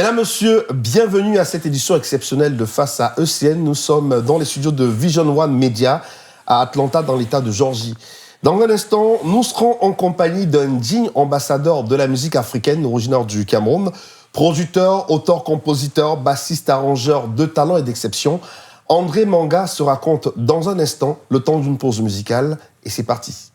Mesdames, Messieurs, bienvenue à cette édition exceptionnelle de Face à ECN. Nous sommes dans les studios de Vision One Media à Atlanta, dans l'État de Géorgie. Dans un instant, nous serons en compagnie d'un digne ambassadeur de la musique africaine, originaire du Cameroun, producteur, auteur, compositeur, bassiste, arrangeur de talent et d'exception. André Manga se raconte dans un instant, le temps d'une pause musicale, et c'est parti.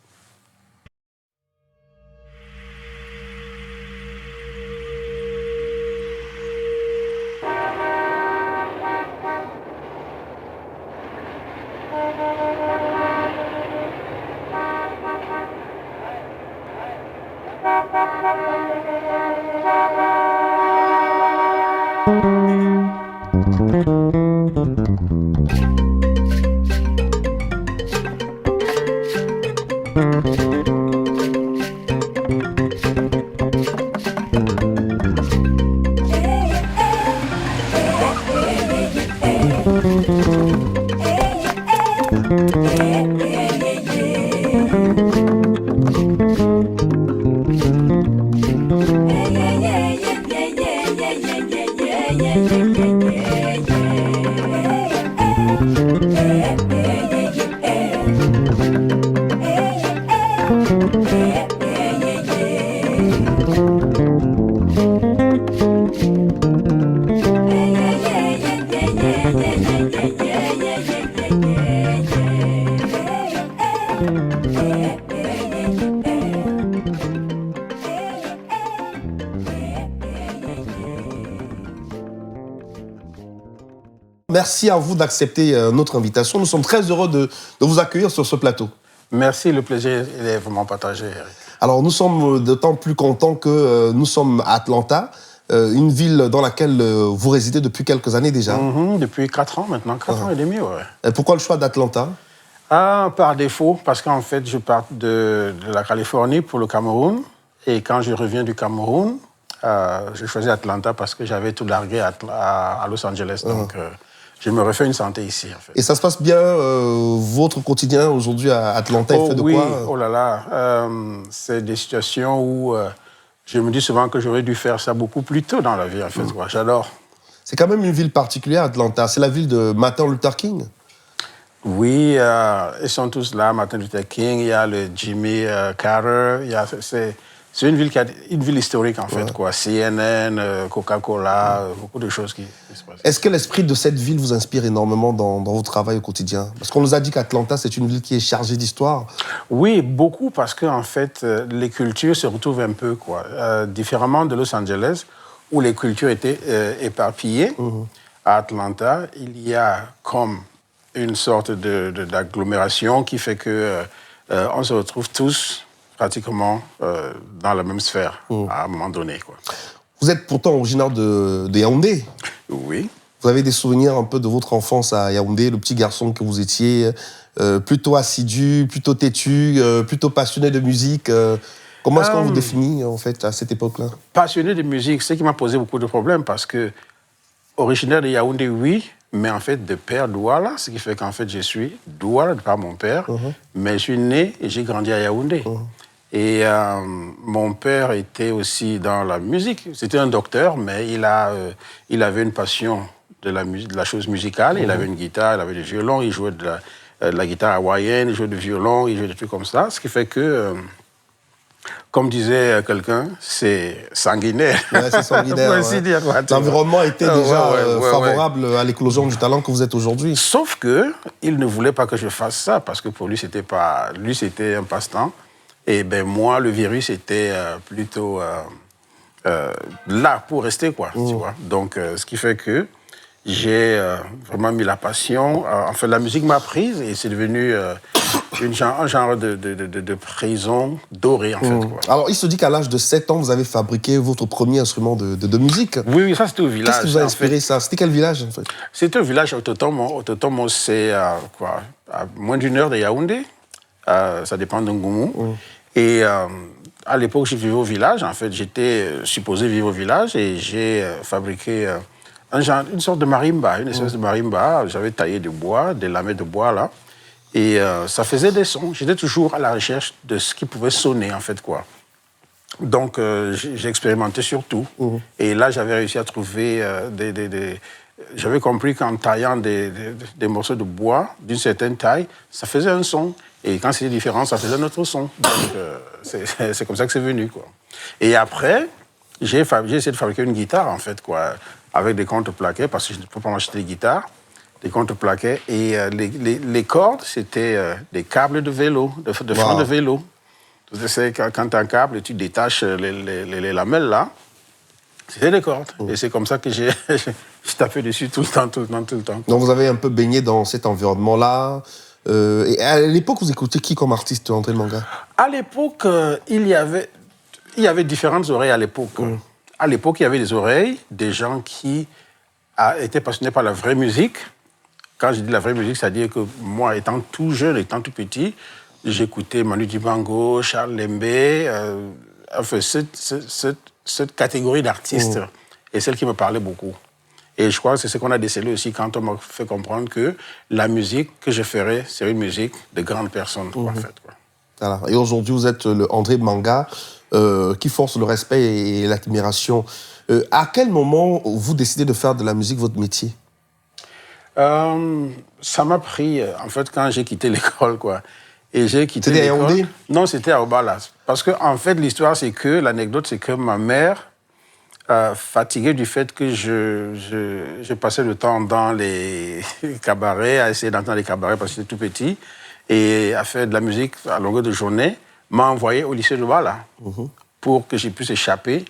Merci à vous d'accepter notre invitation. Nous sommes très heureux de vous accueillir sur ce plateau. Merci, le plaisir est vraiment partagé, Eric. Alors, nous sommes d'autant plus contents que nous sommes à Atlanta, une ville dans laquelle vous résidez depuis quelques années déjà. Depuis 4 ans maintenant, 4 ans et demi, ouais. Pourquoi le choix d'Atlanta? Par défaut, parce qu'en fait, je pars de la Californie pour le Cameroun. Et quand je reviens du Cameroun, j'ai choisi Atlanta parce que j'avais tout largué à Los Angeles. Donc, je me refais une santé ici, en fait. Et ça se passe bien, votre quotidien aujourd'hui à Atlanta, il fait de quoi? Oh là là, c'est des situations où je me dis souvent que j'aurais dû faire ça beaucoup plus tôt dans la vie, en fait. J'adore. C'est quand même une ville particulière, Atlanta. C'est la ville de Martin Luther King. Oui, ils sont tous là, Martin Luther King, il y a le Jimmy Carter, c'est une ville historique, en fait, quoi. CNN, Coca-Cola, beaucoup de choses qui se passent. Est-ce que l'esprit de cette ville vous inspire énormément dans votre travail au quotidien? Parce qu'on nous a dit qu'Atlanta, c'est une ville qui est chargée d'histoire. Oui, beaucoup, parce qu'en fait, les cultures se retrouvent un peu, quoi. Différemment de Los Angeles, où les cultures étaient éparpillées, à Atlanta, il y a comme une sorte d'agglomération qui fait que on se retrouve tous pratiquement dans la même sphère à un moment donné, quoi. Vous êtes pourtant originaire de Yaoundé. Oui. Vous avez des souvenirs un peu de votre enfance à Yaoundé, le petit garçon que vous étiez, plutôt assidu, plutôt têtu, plutôt passionné de musique. Comment est-ce qu'on vous définit, en fait, à cette époque-là? Passionné de musique, c'est ce qui m'a posé beaucoup de problèmes, parce que originaire de Yaoundé, oui, mais en fait de père Douala, ce qui fait qu'en fait je suis Douala par mon père, mais je suis né et j'ai grandi à Yaoundé. Et mon père était aussi dans la musique. C'était un docteur, mais il avait une passion de la chose musicale. Il avait une guitare, il avait du violon, il jouait de la guitare hawaïenne, il jouait du violon, il jouait des trucs comme ça. Ce qui fait que, comme disait quelqu'un, c'est sanguinaire. Ouais, c'est sanguinaire. L'environnement était déjà favorable à l'éclosion du talent que vous êtes aujourd'hui. Sauf qu'il ne voulait pas que je fasse ça, parce que pour lui, c'était un passe-temps. Et ben moi, le virus était plutôt là pour rester, quoi. Tu vois. Donc, ce qui fait que j'ai vraiment mis la passion. En fait, la musique m'a prise et c'est devenu un genre de prison dorée, en fait, quoi. Alors, il se dit qu'à l'âge de 7 ans, vous avez fabriqué votre premier instrument de musique. Oui, ça, c'était au village. Qu'est-ce qui vous a inspiré ça? C'était quel village, en fait? C'était un village Autotomo. Autotomo, c'est à moins d'une heure de Yaoundé. Ça dépend de Ngoumou. Et à l'époque, je vivais au village. En fait, j'étais supposé vivre au village et j'ai fabriqué une sorte de marimba, une espèce de marimba. J'avais taillé du bois, des lamelles de bois, là. Et ça faisait des sons. J'étais toujours à la recherche de ce qui pouvait sonner, en fait, quoi. Donc, j'ai expérimenté sur tout. Et là, j'avais réussi à trouver J'avais compris qu'en taillant des morceaux de bois d'une certaine taille, ça faisait un son. Et quand c'était différent, ça faisait un autre son. Donc, c'est comme ça que c'est venu, quoi. Et après, j'ai essayé de fabriquer une guitare, en fait, quoi, avec des contreplaquets, parce que je ne peux pas m'acheter des guitares, des contreplaquets. Et les cordes, c'était des câbles de vélo, de freins de vélo. C'est quand tu as un câble et tu détaches les lamelles, là, c'était des cordes. Et c'est comme ça que j'ai tapé dessus tout le temps. Donc vous avez un peu baigné dans cet environnement-là. Et à l'époque, vous écoutiez qui comme artiste, André Manga? À l'époque, il y avait différentes oreilles à l'époque. À l'époque, il y avait des oreilles, des gens qui étaient passionnés par la vraie musique. Quand je dis la vraie musique, c'est-à-dire que moi, étant tout jeune, étant tout petit, j'écoutais Manu Dibango, Charles Lembé, enfin, cette catégorie d'artistes est celle qui me parlait beaucoup. Et je crois que c'est ce qu'on a décelé aussi quand on m'a fait comprendre que la musique que je ferais, c'est une musique de grandes personnes, en fait, quoi. Voilà. Et aujourd'hui, vous êtes le André Manga qui force le respect et l'admiration. À quel moment vous décidez de faire de la musique votre métier? Ça m'a pris, en fait, quand j'ai quitté l'école, quoi. Et j'ai quitté l'école. C'était à Yaoundé? Non, c'était à Obala. Parce que, en fait, l'histoire, l'anecdote, c'est que ma mère, fatiguée du fait que je passais le temps dans les cabarets, à essayer d'entendre les cabarets parce que j'étais tout petit, et à faire de la musique à longueur de journée, m'a envoyé au lycée de Obala pour que je puisse échapper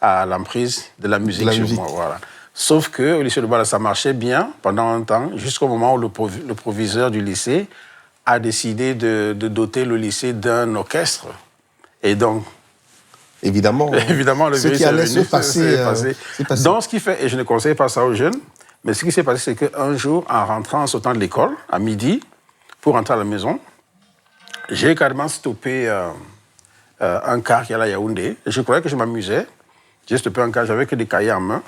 à l'emprise de la musique sur moi. Voilà. Sauf qu'au lycée de Obala, ça marchait bien pendant un temps, jusqu'au moment où le proviseur du lycée a décidé de doter le lycée d'un orchestre. Et donc, évidemment, le ce qui allait se passer. Donc, ce qui fait, et je ne conseille pas ça aux jeunes, mais ce qui s'est passé, c'est qu'un jour, en sortant de l'école, à midi, pour rentrer à la maison, j'ai carrément stoppé un car qui allait à Yaoundé. Je croyais que je m'amusais. J'ai stoppé un car, j'avais que des cahiers en main.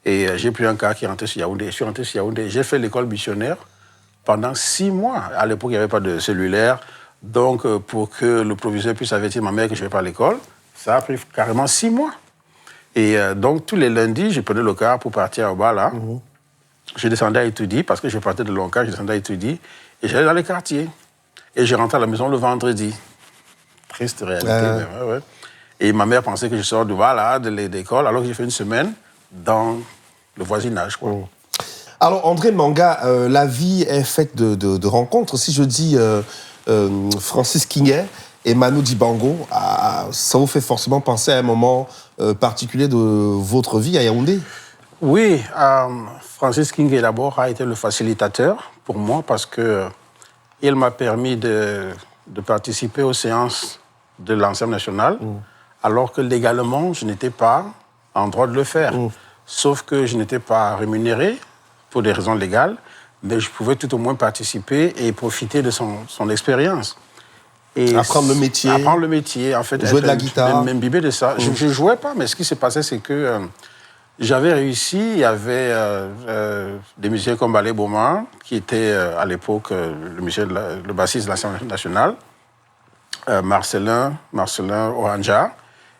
Et j'ai pris un car qui rentrait sur Yaoundé. Je suis rentré sur Yaoundé. J'ai fait l'école missionnaire pendant 6 mois. À l'époque, il n'y avait pas de cellulaire. Donc, pour que le proviseur puisse avertir ma mère que je ne vais pas à l'école, ça a pris carrément 6 mois. Et donc, tous les lundis, je prenais le car pour partir à Obala. Je descendais à Itoudi, parce que je partais de Lonka, je descendais à Itoudi. Et j'allais dans les quartiers. Et je rentrais à la maison le vendredi. Triste réalité. Mais ouais. Et ma mère pensait que je sors de l'école, alors que j'ai fait une semaine dans le voisinage, quoi. Alors, André Manga, la vie est faite de rencontres. Si je dis Francis Kinguet et Manu Dibango, ça vous fait forcément penser à un moment particulier de votre vie à Yaoundé? Oui, Francis Kinguet d'abord a été le facilitateur pour moi parce qu'il m'a permis de participer aux séances de l'Ensemble national, alors que légalement, je n'étais pas en droit de le faire. Sauf que je n'étais pas rémunéré pour des raisons légales, mais je pouvais tout au moins participer et profiter de son expérience. Et apprendre le métier. Apprendre le métier, en fait. Jouer de la guitare. M'imbiber de ça. Je ne jouais pas, mais ce qui s'est passé, c'est que j'avais réussi. Il y avait des musiciens comme Balé Boma, qui était à l'époque le bassiste de l'Assemblée nationale, Marcelin Oranja,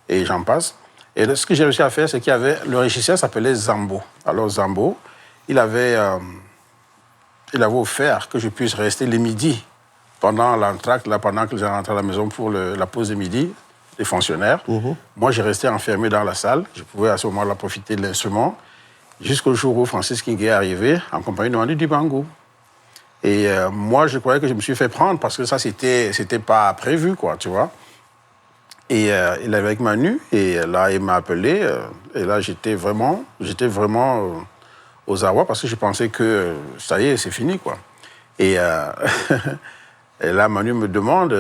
et j'en passe. Et ce que j'ai réussi à faire, c'est qu'il y avait... Le régisseur s'appelait Zambo. Alors Zambo, il avait offert que je puisse rester les midis pendant l'entracte, pendant que j'ai rentré à la maison pour la pause de midi, des fonctionnaires. Moi, j'ai resté enfermé dans la salle. Je pouvais à ce moment-là profiter de l'instrument jusqu'au jour où Francis Kinguet est arrivé en compagnie de Manu Dibango. Et moi, je croyais que je me suis fait prendre parce que ça, c'était pas prévu, quoi, tu vois. Et il est avec Manu, et là, il m'a appelé. Et là, j'étais vraiment aux abois parce que je pensais que ça y est, c'est fini, quoi. Et, et là, Manu me demande...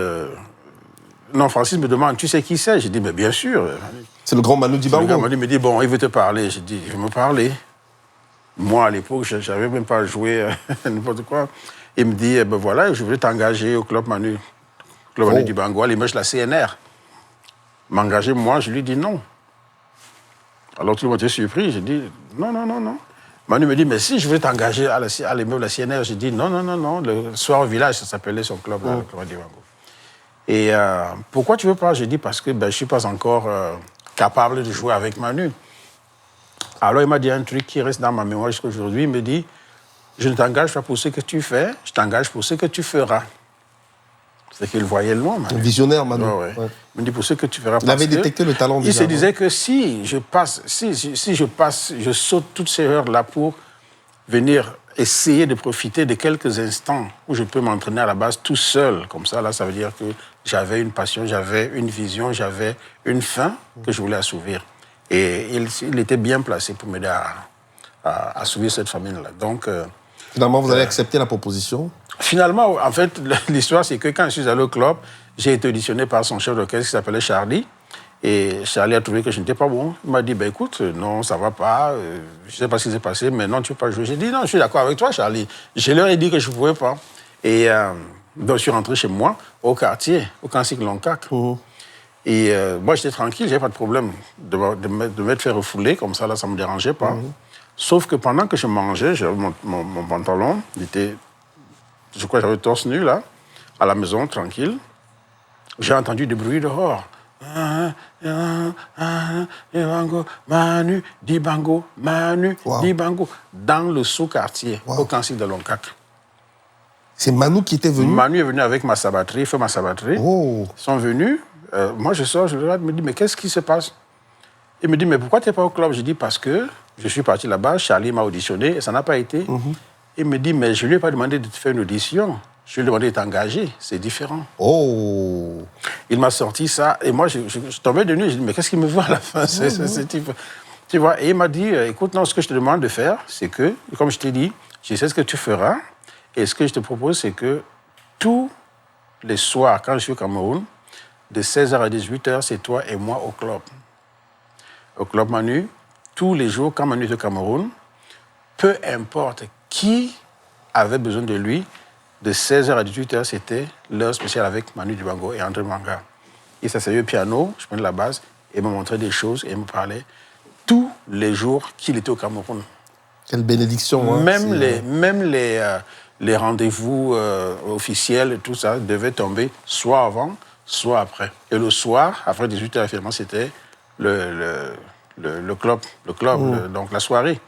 non, Francis me demande, tu sais qui c'est? J'ai dit, mais bien sûr. C'est le grand Manu Dibango. Manu me dit, bon, il veut te parler. J'ai dit, il veut me parler. Moi, à l'époque, je n'avais même pas joué n'importe quoi. Il me dit, ben voilà, je voulais t'engager au club Manu Dibango, à l'image de la CNR. M'engager, moi, je lui dis non. Alors tout le monde était surpris. J'ai dit non. Manu me dit, mais si je voulais t'engager à l'immeuble de la CNR, j'ai dit non. Le soir au village, ça s'appelait son club, le club Dibango. Et pourquoi tu veux pas? J'ai dit parce que je suis pas encore capable de jouer avec Manu. Alors il m'a dit un truc qui reste dans ma mémoire jusqu'à aujourd'hui. Il me dit, je ne t'engage pas pour ce que tu fais, je t'engage pour ce que tu feras. C'est qu'il voyait loin, Manu. Visionnaire, Manu. Ouais. Il me dit pour ce que tu feras. Il avait détecté le talent déjà. Il se disait que si je saute toutes ces heures-là pour venir essayer de profiter de quelques instants où je peux m'entraîner à la base tout seul. Comme ça, là, ça veut dire que j'avais une passion, j'avais une vision, j'avais une faim que je voulais assouvir. Et il était bien placé pour m'aider à assouvir cette famine-là. Donc, finalement, vous avez accepté la proposition? Finalement, en fait, l'histoire, c'est que quand je suis allé au club, j'ai été auditionné par son chef d'orchestre qui s'appelait Charlie. Et Charlie a trouvé que je n'étais pas bon. Il m'a dit, écoute, non, ça va pas. Je ne sais pas ce qui s'est passé, mais non, tu ne peux pas jouer. J'ai dit, non, je suis d'accord avec toi, Charlie. Je leur ai dit que je ne pouvais pas. Et donc, je suis rentré chez moi, au quartier, au Kansik Longkak. Et moi, j'étais tranquille, je n'avais pas de problème de m'être fait refouler. Comme ça, là, ça ne me dérangeait pas. Sauf que pendant que je mangeais, mon pantalon, il était... Je crois que j'avais torse nu, là, à la maison, tranquille. J'ai entendu des bruits dehors. Manu, Dibango, Manu, Dibango. Dans le sous-quartier, au Kansik de Longkak. C'est Manu qui était venu? Manu est venu avec ma sabatterie, fait ma sabatterie. Ils sont venus. Moi, je sors, je le regarde, je me dis, mais qu'est-ce qui se passe? Il me dit, mais pourquoi tu n'es pas au club? Je dis, parce que je suis parti là-bas, Charlie m'a auditionné, et ça n'a pas été. Il me dit, mais je ne lui ai pas demandé de te faire une audition. Je lui ai demandé de t'engager. C'est différent. Il m'a sorti ça. Et moi, je tombais de nuit. Je dis, mais qu'est-ce qu'il me veut à la fin, tu vois, et il m'a dit, écoute, non, ce que je te demande de faire, c'est que, comme je t'ai dit, je sais ce que tu feras. Et ce que je te propose, c'est que tous les soirs, quand je suis au Cameroun, de 16h à 18h, c'est toi et moi au club. Au club Manu, tous les jours, quand Manu est au Cameroun, peu importe qui avait besoin de lui, de 16h à 18h, c'était l'heure spéciale avec Manu Dibango et André Manga. Il s'asseyait au piano, je prenais la basse, et il me montrait des choses, et il me parlait tous les jours qu'il était au Cameroun. Quelle bénédiction, hein. Même les rendez-vous officiels et tout ça devaient tomber soit avant, soit après. Et le soir, après 18h, finalement, c'était le club, donc la soirée.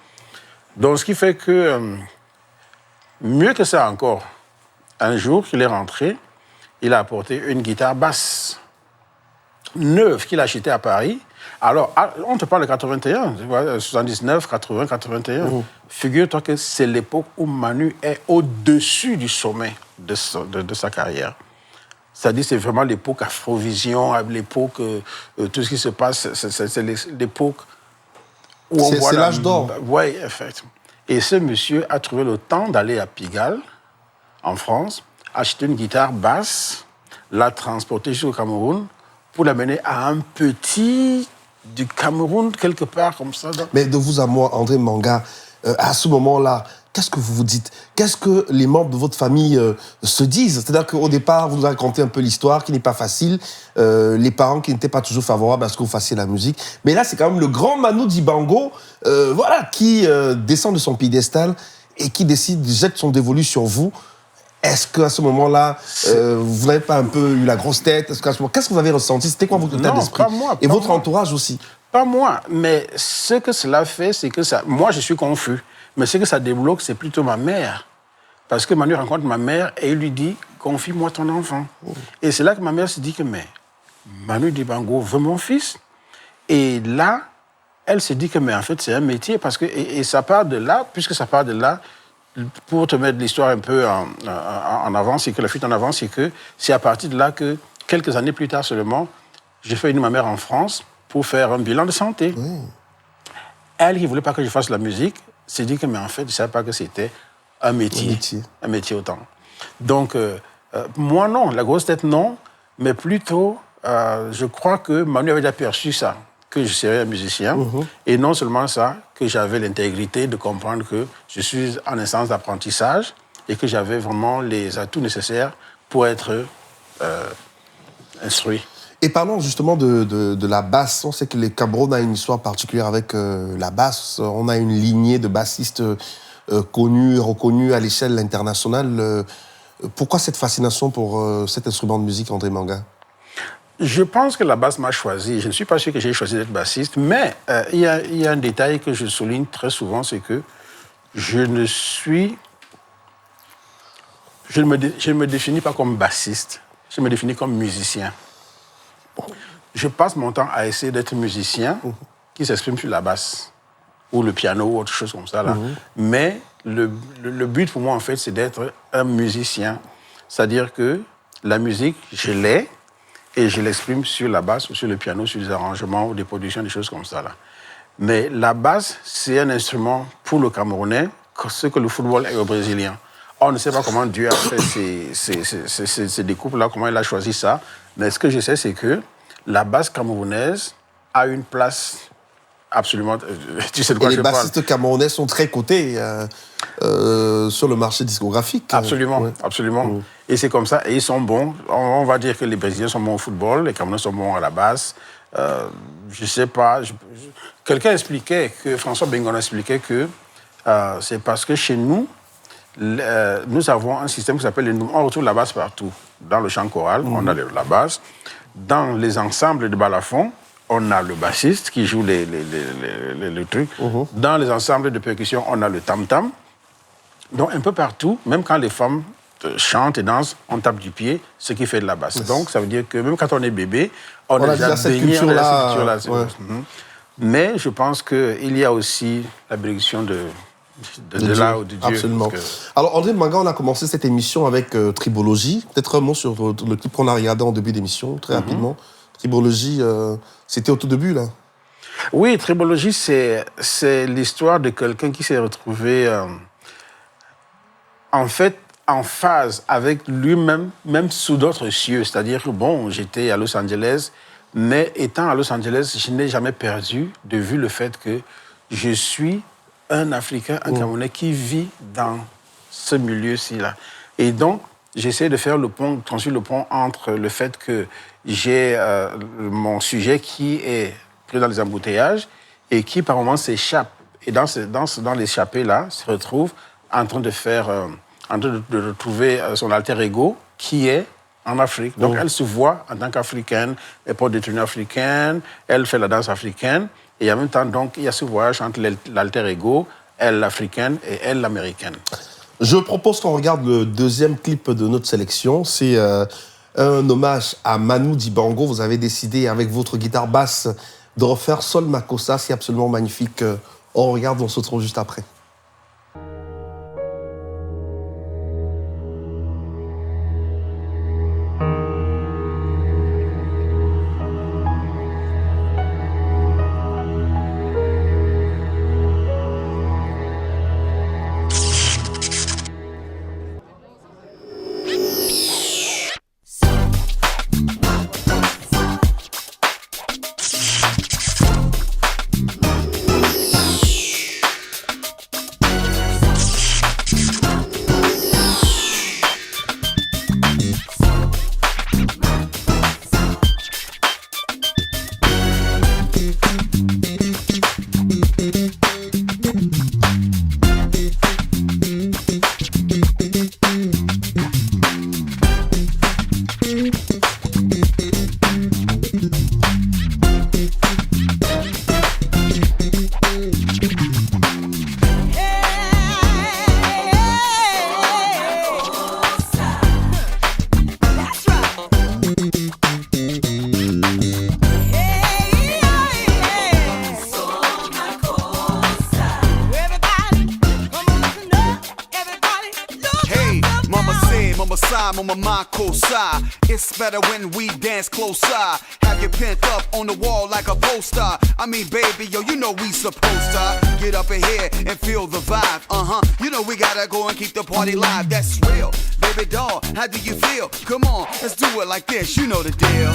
Donc, ce qui fait que, mieux que ça encore, un jour qu'il est rentré, il a apporté une guitare basse, neuve, qu'il a achetée à Paris. Alors, on te parle de 81, tu vois, 79, 80, 81. Figure-toi que c'est l'époque où Manu est au-dessus du sommet de sa carrière. C'est-à-dire, c'est vraiment l'époque Afrovision, l'époque, tout ce qui se passe, c'est l'époque... C'est l'âge d'or. Oui, effectivement. Et ce monsieur a trouvé le temps d'aller à Pigalle, en France, acheter une guitare basse, la transporter jusqu'au Cameroun pour l'amener à un petit du Cameroun, quelque part comme ça. Mais de vous à moi, André Manga, à ce moment-là, qu'est-ce que vous vous dites? Qu'est-ce que les membres de votre famille se disent? C'est-à-dire qu'au départ, vous nous racontez un peu l'histoire qui n'est pas facile, les parents qui n'étaient pas toujours favorables à ce que vous fassiez la musique. Mais là, c'est quand même le grand Manu Dibango qui descend de son piédestal et qui décide, jette son dévolu sur vous. Est-ce qu'à ce moment-là, vous n'avez pas un peu eu la grosse tête? Qu'est-ce que vous avez ressenti? C'était quoi votre état d'esprit? Pas moi. Et votre entourage aussi? Pas moi, mais ce que cela fait, c'est que ça... Moi, je suis confus. Mais ce que ça débloque, c'est plutôt ma mère. Parce que Manu rencontre ma mère et il lui dit, confie-moi ton enfant. Et c'est là que ma mère se dit que, mais Manu Dibango veut mon fils. Et là, elle se dit que, mais en fait, c'est un métier. Parce que, et ça part de là, puisque ça part de là, pour te mettre l'histoire un peu en avant, c'est que la fuite en avant, c'est que c'est à partir de là que, quelques années plus tard seulement, j'ai fait venir ma mère en France pour faire un bilan de santé. Elle, qui ne voulait pas que je fasse la musique, s'est dit que, mais en fait, je ne savais pas que c'était un métier. Un métier autant. Donc, moi, non. La grosse tête, non. Mais plutôt, je crois que Manu avait déjà perçu ça, que je serais un musicien. Et non seulement ça, que j'avais l'intégrité de comprendre que je suis en instance d'apprentissage et que j'avais vraiment les atouts nécessaires pour être instruit. Et parlons justement de la basse. On sait que le Cameroun a une histoire particulière avec la basse. On a une lignée de bassistes connus, reconnus à l'échelle internationale. Pourquoi cette fascination pour cet instrument de musique, André Manga? Je pense que la basse m'a choisi. Je ne suis pas sûr que j'ai choisi d'être bassiste, mais il y a un détail que je souligne très souvent, c'est que je ne me définis pas comme bassiste, je me définis comme musicien. Je passe mon temps à essayer d'être musicien qui s'exprime sur la basse, ou le piano, ou autre chose comme ça. Là. Mais le but pour moi, en fait, c'est d'être un musicien. C'est-à-dire que la musique, je l'ai, et je l'exprime sur la basse, ou sur le piano, sur des arrangements, ou des productions, des choses comme ça. Là. Mais la basse, c'est un instrument pour le Camerounais, ce que le football est au Brésilien. On ne sait pas comment Dieu a fait ces découpes-là, comment il a choisi ça. Mais ce que je sais, c'est que la basse camerounaise a une place absolument... Tu sais de quoi je parle. Les bassistes camerounais sont très cotés sur le marché discographique. Absolument, absolument. Et c'est comme ça, et ils sont bons. On va dire que les Brésiliens sont bons au football, les Camerounais sont bons à la basse. Je ne sais pas... Quelqu'un expliquait, François Bengon expliquait que c'est parce que chez nous, nous avons un système qui s'appelle on retrouve la basse partout. Dans le chant choral, on a la basse. Dans les ensembles de balafon, on a le bassiste qui joue les trucs. Dans les ensembles de percussion, on a le tam-tam. Donc, un peu partout, même quand les femmes chantent et dansent, on tape du pied, ce qui fait de la basse. Donc, ça veut dire que même quand on est bébé, on a déjà cette baigné dans cette culture-là. culture-là. Mais je pense qu'il y a aussi la bénédiction de là ou de Dieu. Absolument. Alors, André Manga, on a commencé cette émission avec Tribologie. Peut-être un mot sur le clip qu'on a regardé en début d'émission, très rapidement. Tribologie, c'était au tout début, là. Oui, Tribologie, c'est l'histoire de quelqu'un qui s'est retrouvé, en fait, en phase avec lui-même, même sous d'autres cieux. C'est-à-dire que, bon, j'étais à Los Angeles, mais étant à Los Angeles, je n'ai jamais perdu de vue le fait que je suis un Africain, un Camerounais qui vit dans ce milieu-ci là. Et donc, j'essaie de faire construire le pont entre le fait que j'ai mon sujet qui est pris dans les embouteillages et qui, par moments, s'échappe. Et dans l'échappée-là, se retrouve en train de retrouver son alter ego qui est en Afrique. Donc, elle se voit en tant qu'africaine, elle porte des tenues africaines, elle fait la danse africaine. Et en même temps, donc, il y a ce voyage entre l'alter ego, elle l'africaine et elle l'américaine. Je propose qu'on regarde le deuxième clip de notre sélection. C'est un hommage à Manu Dibango. Vous avez décidé, avec votre guitare basse, de refaire Sol Makossa. C'est absolument magnifique. On regarde, on se retrouve juste après. Mama Makossa. It's better when we dance closer. Have you pent up on the wall like a poster. I mean, baby, yo, you know we supposed to get up in here and feel the vibe. You know we gotta go and keep the party live. That's real. Baby doll, how do you feel? Come on, let's do it like this. You know the deal.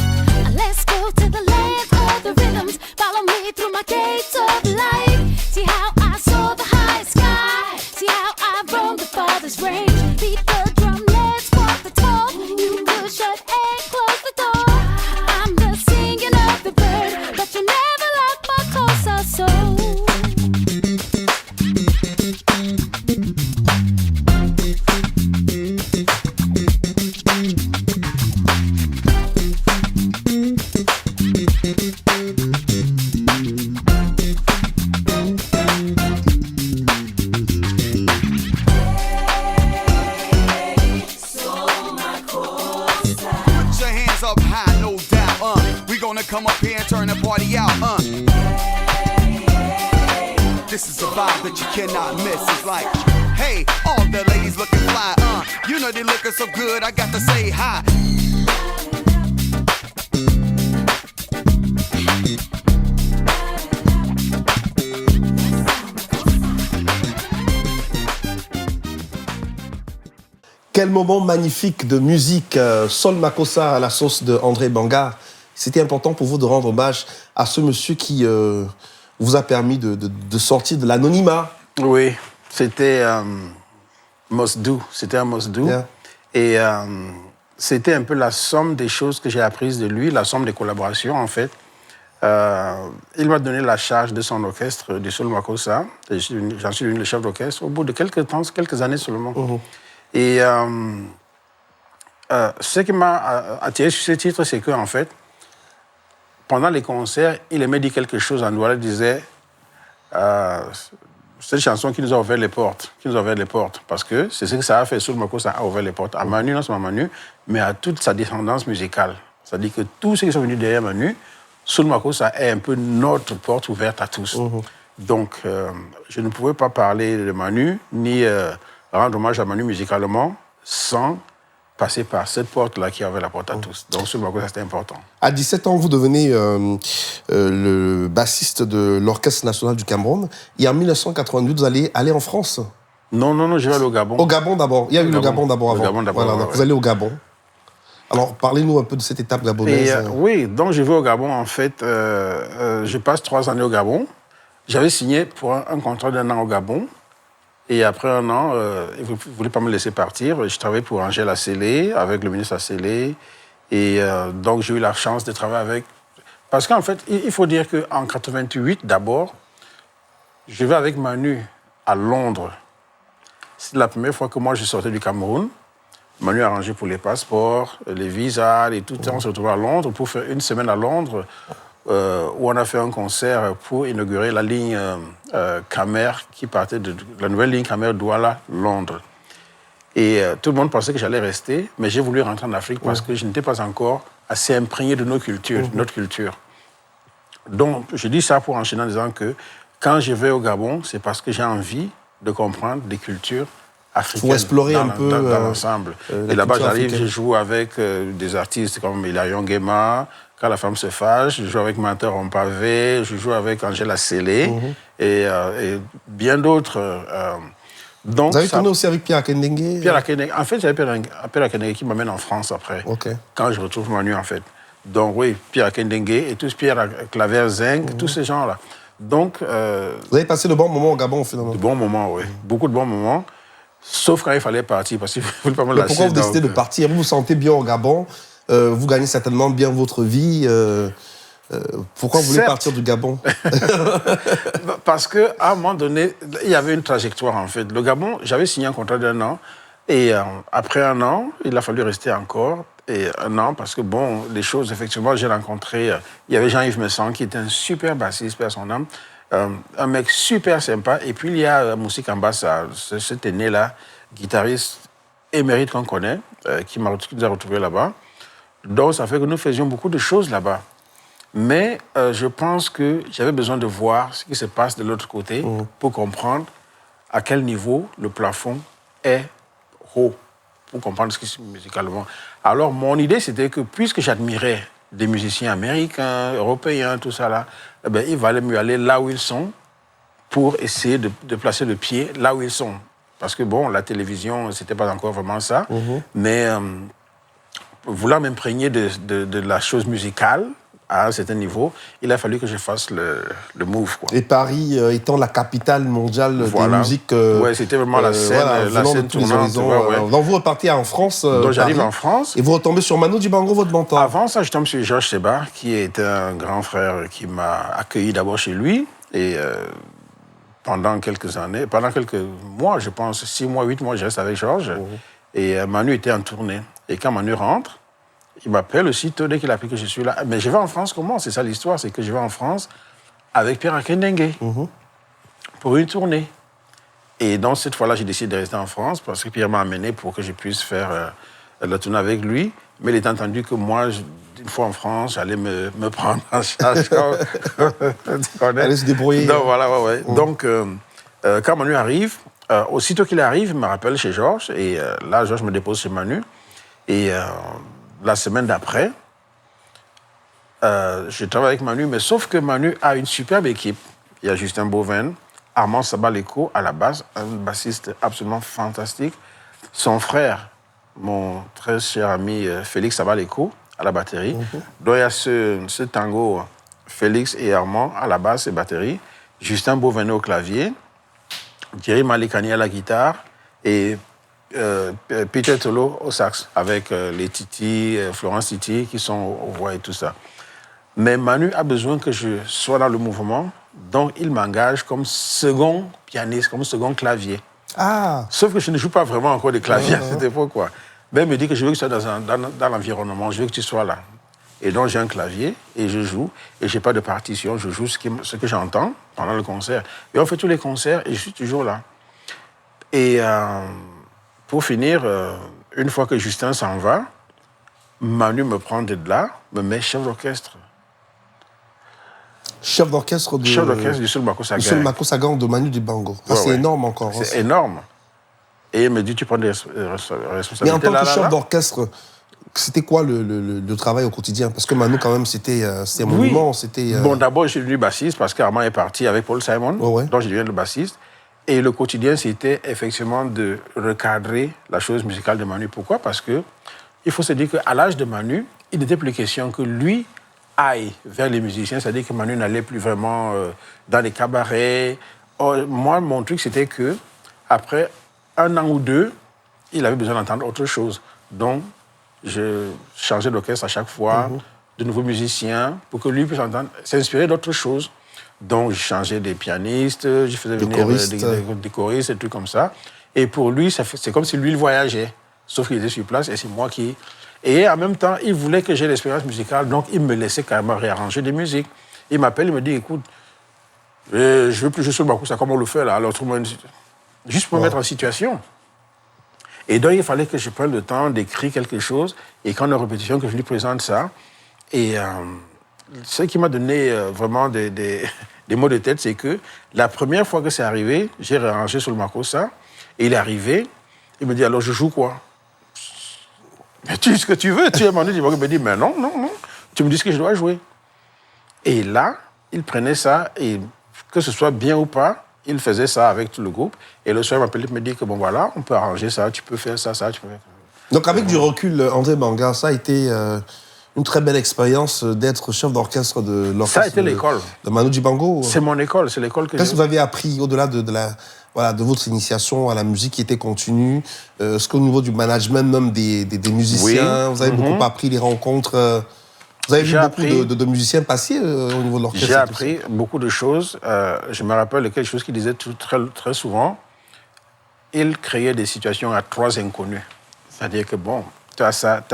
Let's go to the land of the rhythms. Follow me through my gates of life. See how I saw the high sky. See how I roamed the farthest range. Beat the drum, let's walk the talk. You could shut and close the door. I'm the singing of the bird, but you never lock my closer soul. up high, no doubt. We gonna come up here and turn the party out. This is a vibe that you cannot miss. It's like, hey, all the ladies looking fly. You know they looking so good, I got to say hi. Quel moment magnifique de musique, Sol Makossa à la sauce de André Bangar. C'était important pour vous de rendre hommage à ce monsieur qui vous a permis de sortir de l'anonymat. Oui, c'était Mosdou. C'était un Mosdou. Yeah. Et c'était un peu la somme des choses que j'ai apprises de lui, la somme des collaborations, en fait. Il m'a donné la charge de son orchestre, du Sol Makossa. J'en suis devenu le chef d'orchestre au bout de quelques années seulement. Et ce qui m'a attiré sur ce titre, c'est qu'en fait, pendant les concerts, il aimait dire quelque chose en douala. Il disait cette chanson qui nous a ouvert les portes. Parce que c'est ce que ça a fait. Sol Makossa a ouvert les portes à Manu, non seulement à Manu, mais à toute sa descendance musicale. C'est-à-dire que tous ceux qui sont venus derrière Manu, Sol Makossa est un peu notre porte ouverte à tous. Donc, je ne pouvais pas parler de Manu, ni rendre hommage à Manu musicalement, sans passer par cette porte-là qui avait la porte à tous. Donc, Sol Makossa, c'était important. À 17 ans, vous devenez le bassiste de l'Orchestre national du Cameroun. Et en 1982, vous allez aller en France. Non, je vais aller au Gabon. Au Gabon d'abord. Il y a eu le Gabon d'abord avant. Le Gabon d'abord, voilà, donc ouais. vous allez au Gabon. Alors, parlez-nous un peu de cette étape gabonaise. Oui, donc je vais au Gabon, en fait. Je passe 3 années au Gabon. J'avais signé pour un contrat d'1 an au Gabon. Et après 1 an, ils ne voulaient pas me laisser partir. Je travaillais pour Angèle Assélé, avec le ministre Assélé. Et donc, j'ai eu la chance de travailler avec... Parce qu'en fait, il faut dire qu'en 88, d'abord, je vais avec Manu à Londres. C'est la première fois que moi, je sortais du Cameroun. Manu a arrangé pour les passeports, les visas et tout. On se retrouvait à Londres pour faire 1 semaine à Londres, où on a fait un concert pour inaugurer la ligne Camer qui partait de la nouvelle ligne Camer Douala-Londres. Et tout le monde pensait que j'allais rester, mais j'ai voulu rentrer en Afrique parce que je n'étais pas encore assez imprégné de nos cultures, de notre culture. Donc, je dis ça pour enchaîner en disant que quand je vais au Gabon, c'est parce que j'ai envie de comprendre des cultures africaines. Pour explorer un peu dans l'ensemble. Et là-bas, j'arrive, je joue avec des artistes comme Hilarion Guéma, Quand la femme se fâche, je joue avec Menteur en pavé, je joue avec Angèle Assélé et bien d'autres. Donc, vous avez tourné aussi avec Pierre Akendengue? Pierre Akendengue. En fait, j'avais Pierre Akendengue qui m'amène en France après, quand je retrouve Manu, en fait. Donc oui, Pierre Akendengue et tous, Pierre Claver Zeng, tous ces gens-là. Donc, vous avez passé de bons moments au Gabon, finalement? De bons moments, oui. Beaucoup de bons moments. Sauf quand il fallait partir, parce qu'il ne voulait pas me lâcher. Pourquoi vous décidez de partir? Vous vous sentez bien au Gabon, vous gagnez certainement bien votre vie. Pourquoi vous voulez partir du Gabon? Parce qu'à un moment donné, il y avait une trajectoire, en fait. Le Gabon, j'avais signé un contrat d'1 an. Et après 1 an, il a fallu rester encore. Et 1 an, parce que, bon, les choses, effectivement, j'ai rencontré... il y avait Jean-Yves Messon, qui était un super bassiste, père son âme. Un mec super sympa. Et puis, il y a Moussi Kambassa, cet aîné-là, guitariste émérite qu'on connaît, qui nous a retrouvés là-bas. Donc, ça fait que nous faisions beaucoup de choses là-bas. Mais je pense que j'avais besoin de voir ce qui se passe de l'autre côté pour comprendre à quel niveau le plafond est haut, pour comprendre ce qui se passe musicalement. Alors, mon idée, c'était que puisque j'admirais des musiciens américains, européens, tout ça là, eh bien, il valait mieux aller là où ils sont pour essayer de placer le pied là où ils sont. Parce que, bon, la télévision, c'était pas encore vraiment ça, mais vouloir m'imprégner de la chose musicale, à un certain niveau, il a fallu que je fasse le move, quoi. Et Paris étant la capitale mondiale des musiques... oui, c'était vraiment la scène tournante. Donc vous repartez en France. Donc j'arrive en France. Et vous retombez sur Manu Dibango, votre mentor. Avant ça, je tombe sur Georges Seba, qui était un grand frère qui m'a accueilli d'abord chez lui. Et pendant quelques années, pendant quelques mois, je pense, 6 mois, 8 mois, je reste avec Georges. Et Manu était en tournée. Et quand Manu rentre, il m'appelle aussitôt dès qu'il a appris que je suis là. Mais je vais en France comment? C'est ça l'histoire, c'est que je vais en France avec Pierre Akendengue pour une tournée. Et donc cette fois-là, j'ai décidé de rester en France parce que Pierre m'a amené pour que je puisse faire la tournée avec lui. Mais il était entendu que moi, une fois en France, j'allais me prendre en charge. Tu connais? Allez se débrouiller. Donc, voilà, ouais. Donc, quand Manu arrive, aussitôt qu'il arrive, il me rappelle chez Georges. Et là, Georges me dépose chez Manu. Et la semaine d'après, je travaille avec Manu, mais sauf que Manu a une superbe équipe. Il y a Justin Boven, Armand Sabaleko à la basse, un bassiste absolument fantastique. Son frère, mon très cher ami Félix Sabaleko à la batterie. Donc il y a ce tango Félix et Armand à la basse et batterie, Justin Boven au clavier, Thierry Malikani à la guitare et Peter Tolo au sax avec les Titi, Florence Titi qui sont aux voix et tout ça. Mais Manu a besoin que je sois dans le mouvement, donc il m'engage comme second pianiste, comme second clavier. Ah. Sauf que je ne joue pas vraiment encore de clavier à cette époque, quoi. Mais il me dit que je veux que tu sois dans l'environnement, je veux que tu sois là. Et donc j'ai un clavier et je joue, et je n'ai pas de partition, je joue ce que j'entends pendant le concert. Et on fait tous les concerts et je suis toujours là. Et pour finir, une fois que Justin s'en va, Manu me prend de là, me met chef d'orchestre. Chef d'orchestre du Seul Mako Sagan. Du Seul Mako Sagan de Manu Dibango. Ah, c'est énorme encore. C'est énorme. Et il me dit, tu prends des responsabilités. Mais en tant que chef d'orchestre, c'était quoi le travail au quotidien? Parce que Manu, quand même, c'était un monument. Bon, d'abord, je suis devenu bassiste parce qu'Armand est parti avec Paul Simon. Donc, je deviens le bassiste. Et le quotidien, c'était effectivement de recadrer la chose musicale de Manu. Pourquoi? Parce que il faut se dire qu'à l'âge de Manu, il n'était plus question que lui aille vers les musiciens. C'est-à-dire que Manu n'allait plus vraiment dans les cabarets. Moi, mon truc, c'était que après 1 an ou 2, il avait besoin d'entendre autre chose. Donc, je changeais d'orchestre à chaque fois, de nouveaux musiciens, pour que lui puisse entendre, s'inspirer d'autres choses. Donc, je changeais des pianistes, je faisais venir des choristes, des trucs comme ça. Et pour lui, c'est comme si lui, il voyageait. Sauf qu'il était sur place et c'est moi qui... Et en même temps, il voulait que j'ai l'expérience musicale, donc il me laissait carrément réarranger des musiques. Il m'appelle, il me dit, écoute, je veux plus jouer sur le Mako Sagan, comme on le fait là. Alors, juste pour me mettre en situation. Et donc, il fallait que je prenne le temps d'écrire quelque chose et qu'en répétition, que je lui présente ça. Et ce qui m'a donné vraiment des mots de tête, c'est que la première fois que c'est arrivé, j'ai réarrangé sur le Makossa. Et il est arrivé, il me dit, alors je joue quoi? Mais tu dis ce que tu veux, tu es Manu Dibango. Il me dit, mais non, tu me dis ce que je dois jouer. Et là, il prenait ça, et que ce soit bien ou pas, il faisait ça avec tout le groupe. Et le soir, il m'appelait, il me dit que bon voilà, on peut arranger ça, tu peux faire ça, tu peux faire ça. Donc avec du recul, André Banga, ça a été une très belle expérience d'être chef d'orchestre de l'orchestre. Ça a été l'école. De Manu Dibango. C'est mon école, c'est l'école que Qu'est-ce que vous avez appris au-delà de votre initiation à la musique qui était continue, ce qu'au niveau du management même des musiciens, vous avez beaucoup appris, les rencontres. Vous avez vu beaucoup de musiciens passer au niveau de l'orchestre? J'ai appris beaucoup de choses. Je me rappelle de quelque chose qu'il disait très souvent. Il créait des situations à 3 inconnus. C'est-à-dire que, bon, tu as ça,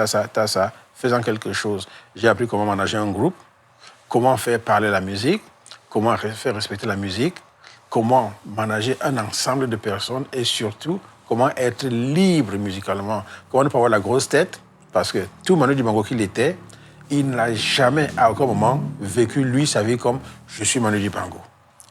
faisant quelque chose. J'ai appris comment manager un groupe, comment faire parler la musique, comment faire respecter la musique, comment manager un ensemble de personnes et surtout, comment être libre musicalement. Comment ne pas avoir la grosse tête, parce que tout Manu Dibango qu'il était, il n'a jamais, à aucun moment, vécu, lui, sa vie comme « je suis Manu Dibango ».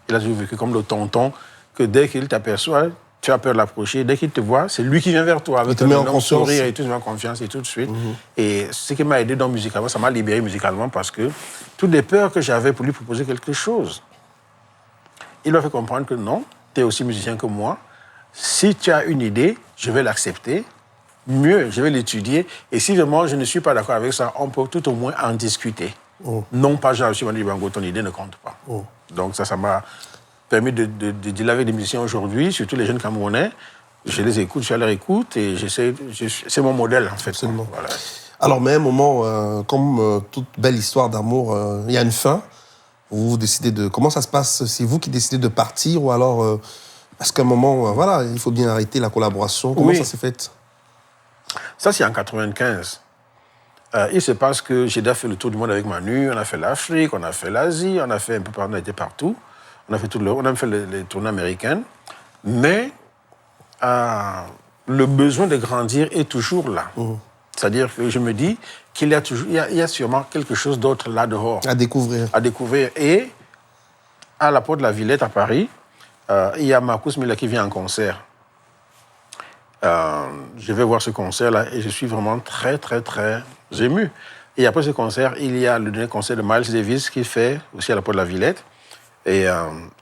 Il a toujours vécu comme le tonton, que dès qu'il t'aperçoit, tu as peur de l'approcher. Dès qu'il te voit, c'est lui qui vient vers toi avec un sourire et tout, il met en confiance et tout de suite. Et ce qui m'a aidé donc musicalement, ça m'a libéré musicalement parce que toutes les peurs que j'avais pour lui proposer quelque chose, il m'a fait comprendre que non, tu es aussi musicien que moi. Si tu as une idée, je vais l'accepter. Mieux, je vais l'étudier. Et si vraiment je ne suis pas d'accord avec ça, on peut tout au moins en discuter. Non pas genre, je suis Manu Dibango, ton idée ne compte pas. Donc ça m'a permis de dealer avec des musiciens aujourd'hui, surtout les jeunes Camerounais. Je les écoute, je suis à leur écoute et c'est mon modèle en fait. Absolument. Voilà. Alors, mais à un moment, comme toute belle histoire d'amour, il y a une fin. Vous décidez de... Comment ça se passe? C'est vous qui décidez de partir ou alors... parce qu'à un moment, voilà, il faut bien arrêter la collaboration. Comment ça s'est fait? Ça, c'est en 95. Il se passe que j'ai déjà fait le tour du monde avec Manu. On a fait l'Afrique, on a fait l'Asie, on a fait un peu partout, on a été partout. On a fait les tournées américaines. Mais le besoin de grandir est toujours là. C'est-à-dire que je me dis qu'il y a toujours, il y a sûrement quelque chose d'autre là dehors. À découvrir. À découvrir. Et à la Porte de la Villette à Paris, il y a Marcus Miller qui vient en concert. Je vais voir ce concert-là et je suis vraiment très, très, très ému. Et après ce concert, il y a le dernier concert de Miles Davis qui fait aussi à la Porte de la Villette. Et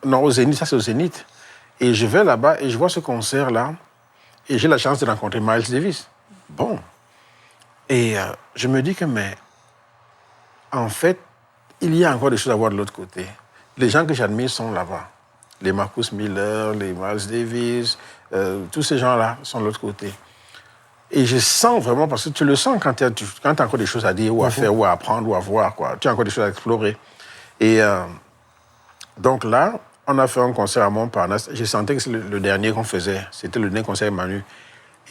non, au Zénith, ça c'est au Zénith. Et je vais là-bas et je vois ce concert-là et j'ai la chance de rencontrer Miles Davis. Bon. Et je me dis que, mais en fait, il y a encore des choses à voir de l'autre côté. Les gens que j'admire sont là-bas. Les Marcus Miller, les Miles Davis, tous ces gens-là sont de l'autre côté. Et je sens vraiment, parce que tu le sens quand tu as encore des choses à dire ou à faire ou à apprendre ou à voir, quoi. Tu as encore des choses à explorer. Et donc là, on a fait un concert à Montparnasse. Je sentais que c'est le dernier qu'on faisait. C'était le dernier concert avec Manu.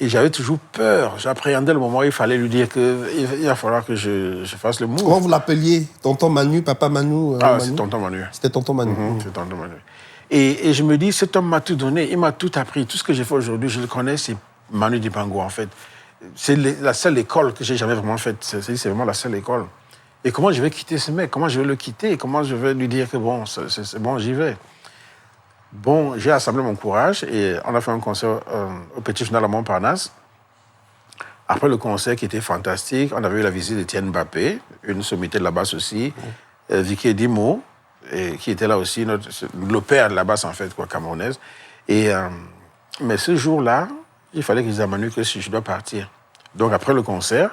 Et j'avais toujours peur. J'appréhendais le moment où il fallait lui dire qu'il va falloir que je fasse le move. Comment vous l'appeliez? Tonton Manu, papa Manu? Ah, Manu? c'est Tonton Manu. C'était Tonton Manu. C'est Tonton Manu. Et je me dis, cet homme m'a tout donné, il m'a tout appris. Tout ce que j'ai fait aujourd'hui, je le connais, c'est Manu Dibango, en fait. C'est la seule école que j'ai jamais vraiment faite. C'est vraiment la seule école. Et comment je vais quitter ce mec? Comment je vais le quitter? Comment je vais lui dire que bon, c'est bon, j'y vais? Bon, j'ai assemblé mon courage et on a fait un concert au Petit Journal à Montparnasse. Après le concert qui était fantastique, on avait eu la visite d'Étienne Mbappé, une sommité de la basse aussi, Vicky Dimo, qui était là aussi, le père de la basse en fait, quoi, camerounaise. Et, mais ce jour-là, il fallait qu'ils aient Manu que si je dois partir. Donc après le concert,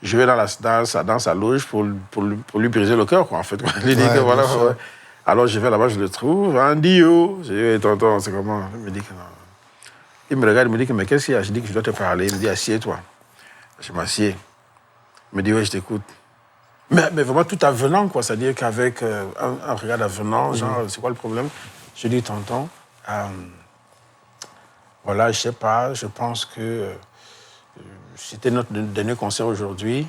je vais dans sa loge pour lui briser le cœur, quoi, en fait. Lui dire que voilà. Ouais. Alors je vais là-bas, je le trouve, Andio. Je dis, tonton, c'est comment? Il me dit que non. Il me regarde, il me dit que mais qu'est-ce qu'il y a? Je dis que je dois te parler. Il me dit, assieds-toi. Je m'assieds. Il me dit, oui, je t'écoute. Mais vraiment tout avenant, quoi. C'est-à-dire qu'avec un regard avenant, genre, c'est quoi le problème? Je dis, tonton, voilà, je sais pas, je pense que c'était notre dernier concert aujourd'hui.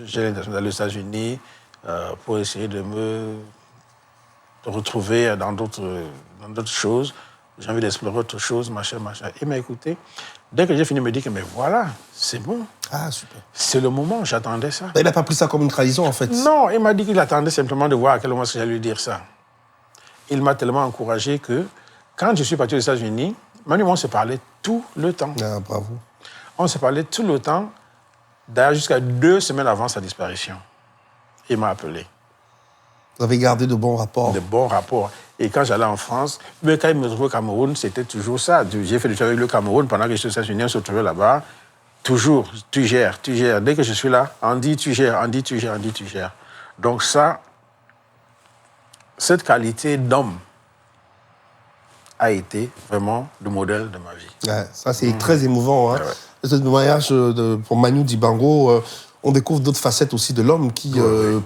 J'ai l'intention d'aller aux États-Unis pour essayer de me retrouver dans d'autres choses. J'ai envie d'explorer autre chose, machin. Il m'a écouté. Dès que j'ai fini, il me dit que, mais voilà, c'est bon. Ah, super. C'est le moment, j'attendais ça. Il n'a pas pris ça comme une trahison, en fait. Non, il m'a dit qu'il attendait simplement de voir à quel moment j'allais lui dire ça. Il m'a tellement encouragé que, quand je suis parti aux États-Unis, Manu et moi, on se parlait tout le temps. Ah, bravo. On se parlait tout le temps, d'ailleurs jusqu'à 2 semaines avant sa disparition. Il m'a appelé. Vous avez gardé de bons rapports. De bons rapports. Et quand j'allais en France, mais quand il me trouvait au Cameroun, c'était toujours ça. J'ai fait du travail avec le Cameroun pendant que j'étais aux États-Unis, on se retrouvait là-bas. Toujours, tu gères. Dès que je suis là, on dit tu gères. Donc ça, cette qualité d'homme a été vraiment le modèle de ma vie. Ouais, ça, c'est très émouvant. Hein. Ouais. Ce voyage pour Manu Dibango, on découvre d'autres facettes aussi de l'homme qui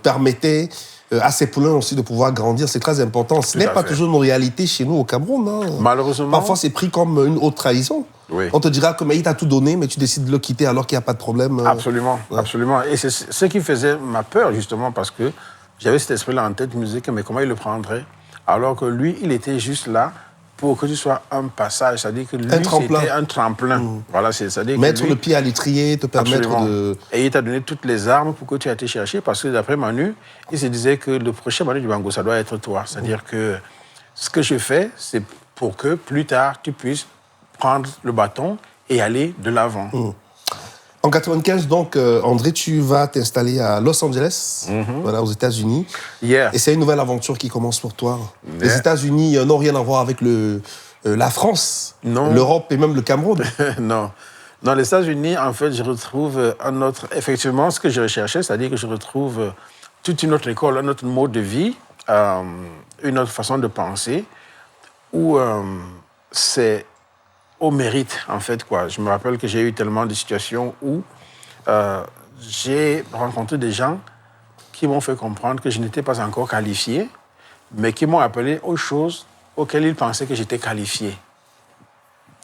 permettaient à ses poulains aussi de pouvoir grandir. C'est très important. Ce n'est pas toujours une réalité chez nous au Cameroun. Hein. Malheureusement. Parfois, c'est pris comme une haute trahison. Oui. On te dira que mais il t'a tout donné, mais tu décides de le quitter alors qu'il n'y a pas de problème. Absolument, absolument. Et c'est ce qui faisait ma peur, justement, parce que j'avais cet esprit-là en tête, je me disais que mais comment il le prendrait? Alors que lui, il était juste là pour que tu sois un passage, c'est-à-dire que lui, c'était un tremplin. Voilà, c'est-à-dire mettre que lui, le pied à l'étrier, te permettre de... Et il t'a donné toutes les armes pour que tu aies été chercher, parce que d'après Manu, il se disait que le prochain Manu Dibango, ça doit être toi. C'est-à-dire que ce que je fais, c'est pour que plus tard, tu puisses prendre le bâton et aller de l'avant. En 95, donc, André, tu vas t'installer à Los Angeles, voilà, aux États-Unis. Et c'est une nouvelle aventure qui commence pour toi. Les États-Unis n'ont rien à voir avec la France, l'Europe et même le Cameroun. Non. Dans les États-Unis, en fait, je retrouve un autre... Effectivement, ce que je recherchais, c'est-à-dire que je retrouve toute une autre école, un autre mode de vie, une autre façon de penser, où c'est au mérite, en fait, quoi. Je me rappelle que j'ai eu tellement de situations où j'ai rencontré des gens qui m'ont fait comprendre que je n'étais pas encore qualifié, mais qui m'ont appelé aux choses auxquelles ils pensaient que j'étais qualifié.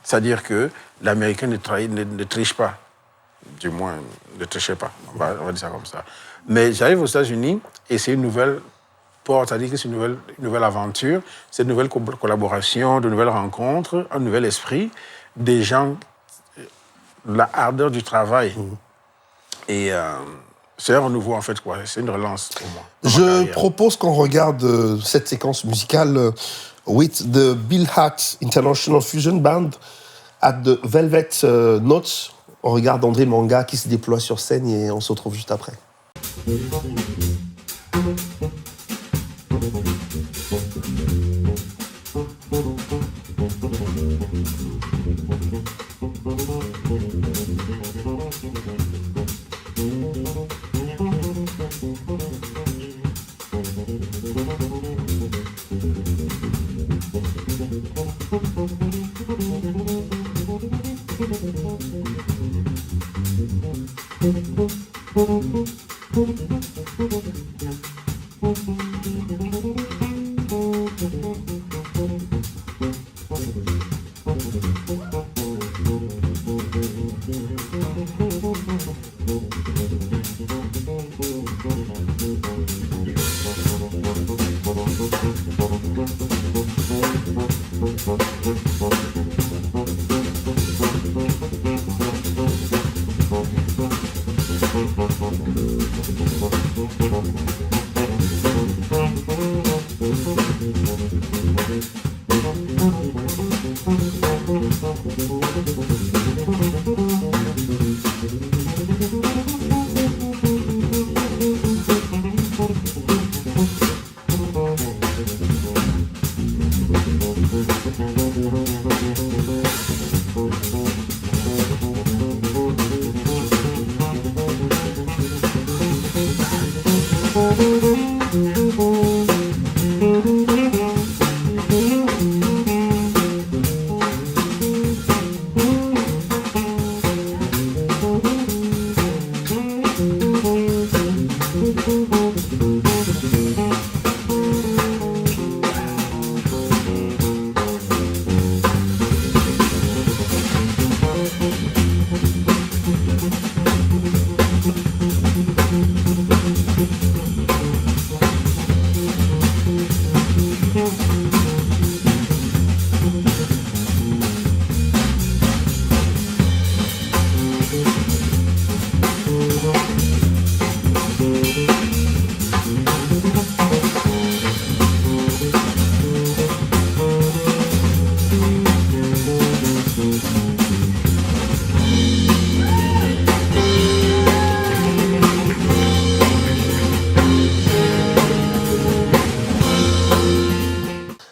C'est-à-dire que l'Américain ne triche pas. Du moins, ne trichait pas. On va dire ça comme ça. Mais j'arrive aux États-Unis et c'est une nouvelle porte, c'est-à-dire que c'est une nouvelle aventure, c'est une nouvelle collaboration, de nouvelles rencontres, un nouvel esprit, des gens la ardeur du travail. Et c'est un renouveau, en fait, quoi. C'est une relance pour moi. Je propose qu'on regarde cette séquence musicale with the Bill Hart International Fusion Band at the Velvet Notes. On regarde André Manga qui se déploie sur scène et on se retrouve juste après.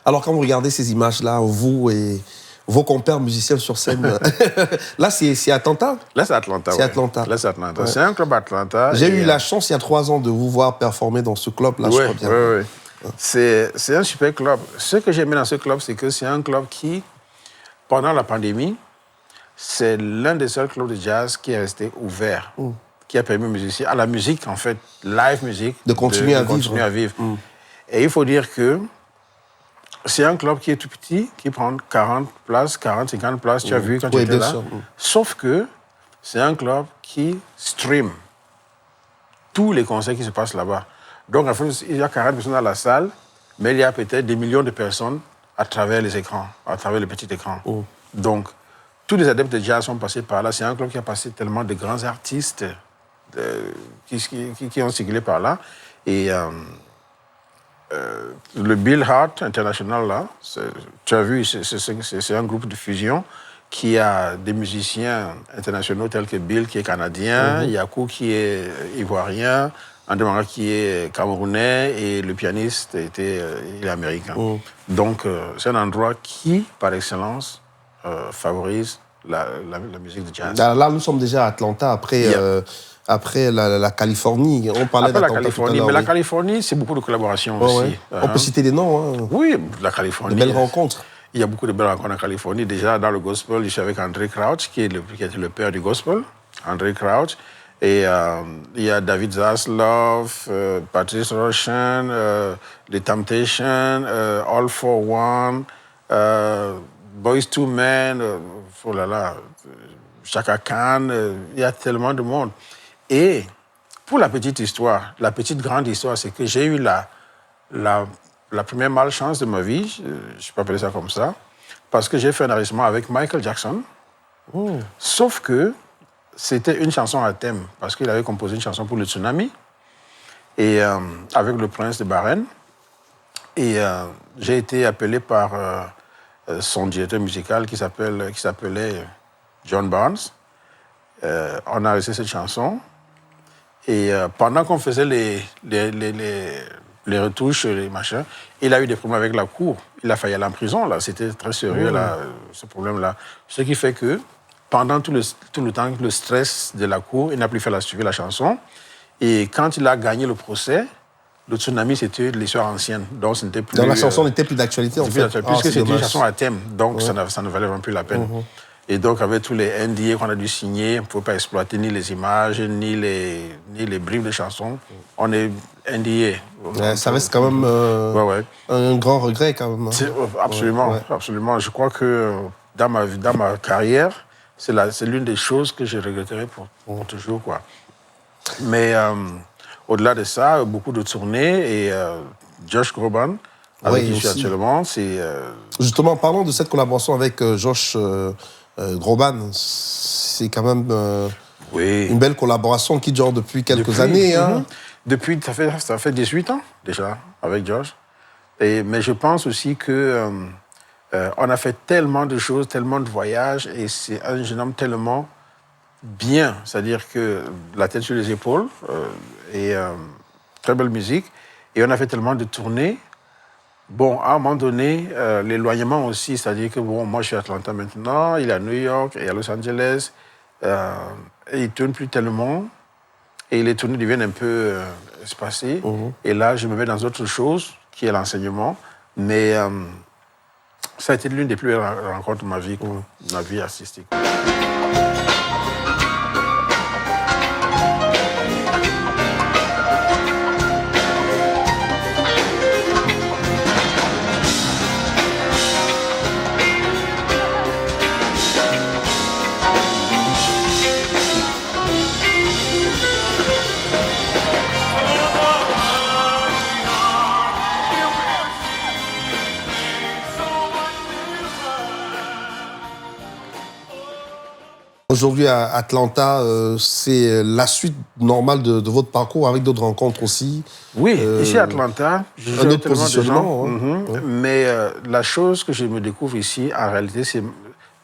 Alors, quand vous regardez ces images-là, vous et vos compères musiciens sur scène, là, c'est Atlanta? Là, c'est Atlanta. C'est Atlanta. Là, c'est Atlanta. Ouais. C'est un club Atlanta. J'ai eu la chance, il y a 3 ans, de vous voir performer dans ce club-là, je crois bien. Oui. C'est un super club. Ce que j'ai aimé dans ce club, c'est que c'est un club qui, pendant la pandémie, c'est l'un des seuls clubs de jazz qui est resté ouvert, qui a permis aux musiciens, à la musique, en fait, live musique, de continuer à vivre. Et il faut dire que c'est un club qui est tout petit, qui prend 40 places, 40, 50 places, tu as vu quand tu étais là. Sauf que c'est un club qui stream tous les concerts qui se passent là-bas. Donc, en fait, il y a 40 personnes dans la salle, mais il y a peut-être des millions de personnes à travers les écrans, à travers les petits écrans. Donc, tous les adeptes de jazz sont passés par là. C'est un club qui a passé tellement de grands artistes qui ont circulé par là. Et le Bill Hart International, là, tu as vu, c'est un groupe de fusion qui a des musiciens internationaux tels que Bill, qui est canadien, Yakou, qui est ivoirien, André Manga, qui est camerounais, et le pianiste, il est américain. Donc, c'est un endroit qui, par excellence, favorise la musique de jazz. Là, nous sommes déjà à Atlanta, après la Californie. On parlait après la d'Atlanta Californie, tout à l'heure, mais la Californie, c'est beaucoup de collaborations aussi. On peut citer des noms. Hein. Oui, la Californie. De belles rencontres. Il y a beaucoup de belles rencontres en Californie. Déjà, dans le gospel, je suis avec André Crouch, qui était le père du gospel, André Crouch. Et il y a David Zaslav, Patrice Roshan, The Temptations, All for One, Boys to Men, oh là là, Chaka Khan, il y a tellement de monde. Et pour la petite histoire, la petite grande histoire, c'est que j'ai eu la première malchance de ma vie, je peux appeler ça comme ça, parce que j'ai fait un enregistrement avec Michael Jackson Sauf que c'était une chanson à thème, parce qu'il avait composé une chanson pour le tsunami, et avec le prince de Bahreïn. Et j'ai été appelé par son directeur musical qui s'appelait John Barnes. On a réalisé cette chanson. Et pendant qu'on faisait les retouches, les machins, il a eu des problèmes avec la cour. Il a failli aller en prison, là. C'était très sérieux, là, ce problème-là. Ce qui fait que pendant tout le temps, le stress de la cour, il n'a plus fait suivre la chanson. Et quand il a gagné le procès, le tsunami, c'était l'histoire ancienne. Donc, ce n'était plus... Donc, la chanson n'était plus d'actualité, en fait. Puisque c'était une chanson à thème. Donc, ça ne valait même plus la peine. Et donc, avec tous les NDA qu'on a dû signer, on ne pouvait pas exploiter ni les images, ni les bribes de chansons. On est NDA. Ouais, ça reste quand même un grand regret, quand même. Absolument, absolument. Je crois que dans ma carrière, c'est l'une des choses que je regretterai pour toujours, quoi. Mais au-delà de ça, beaucoup de tournées et Josh Groban, avec qui je suis actuellement, c'est... Justement, parlons de cette collaboration avec Josh Groban. C'est quand même une belle collaboration qui dure depuis quelques années. Hein. Depuis, ça fait 18 ans déjà avec Josh. Mais je pense aussi que on a fait tellement de choses, tellement de voyages, et c'est un jeune homme tellement bien, c'est-à-dire que la tête sur les épaules, et très belle musique, et on a fait tellement de tournées. Bon, à un moment donné, l'éloignement aussi, c'est-à-dire que bon, moi je suis à Atlanta maintenant, il est à New York et à Los Angeles, et il ne tourne plus tellement, et les tournées deviennent un peu espacées, et là je me mets dans autre chose, qui est l'enseignement, mais ça a été l'une des plus belles rencontres de ma vie artistique. Aujourd'hui à Atlanta, c'est la suite normale de votre parcours avec d'autres rencontres aussi. Oui, ici à Atlanta, j'ai un autre positionnement. Mais la chose que je me découvre ici, en réalité, c'est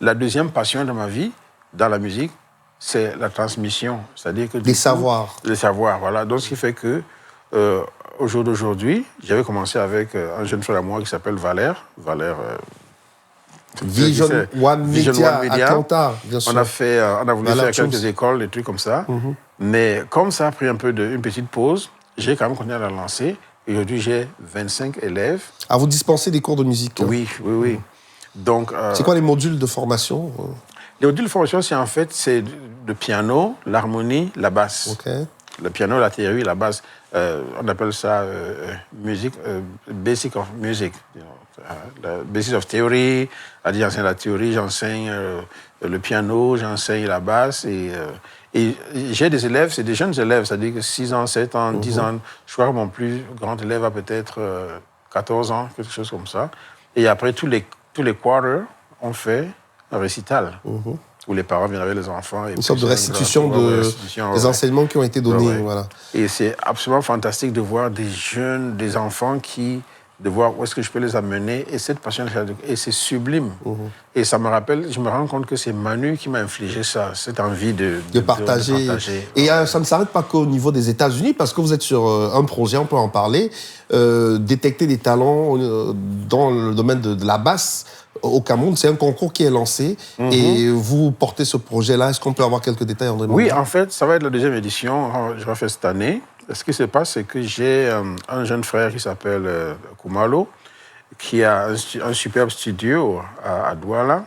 la deuxième passion de ma vie dans la musique, c'est la transmission. C'est-à-dire que les savoirs. Les savoirs, voilà. Donc, ce qui fait que au jour d'aujourd'hui, j'avais commencé avec un jeune frère à moi qui s'appelle Valère. Vision One Media, Atlanta, bien sûr. On a voulu faire quelques écoles, des trucs comme ça. Mais comme ça a pris un peu une petite pause, j'ai quand même continué à la lancer. Aujourd'hui, j'ai 25 élèves. À vous dispenser des cours de musique. Oui. Donc, c'est quoi les modules de formation? Les modules de formation, c'est le piano, l'harmonie, la basse. Okay. Le piano, la théorie, la basse. On appelle ça musique, basic of music. Le basis of theory, c'est-à-dire j'enseigne la théorie, j'enseigne le piano, j'enseigne la basse. Et j'ai des élèves, c'est des jeunes élèves, c'est-à-dire que 6 ans, 7 ans, 10 ans. Je crois que mon plus grand élève a peut-être 14 ans, quelque chose comme ça. Et après, tous les quarters, on fait un récital. Où les parents viennent avec les enfants. Une sorte de restitution des enseignements qui ont été donnés. Voilà. Et c'est absolument fantastique de voir des jeunes, des enfants de voir où est-ce que je peux les amener. Et cette passion, et c'est sublime. Et ça me rappelle, je me rends compte que c'est Manu qui m'a infligé ça, cette envie de partager. Et ça ne s'arrête pas qu'au niveau des États-Unis, parce que vous êtes sur un projet, on peut en parler, détecter des talents dans le domaine de la basse au Cameroun. C'est un concours qui est lancé et vous portez ce projet-là. Est-ce qu'on peut avoir quelques détails, André? Oui, en fait, ça va être la deuxième édition. Je vais faire cette année. Ce qui se passe, c'est que j'ai un jeune frère qui s'appelle Kumalo, qui a un superbe studio à Douala,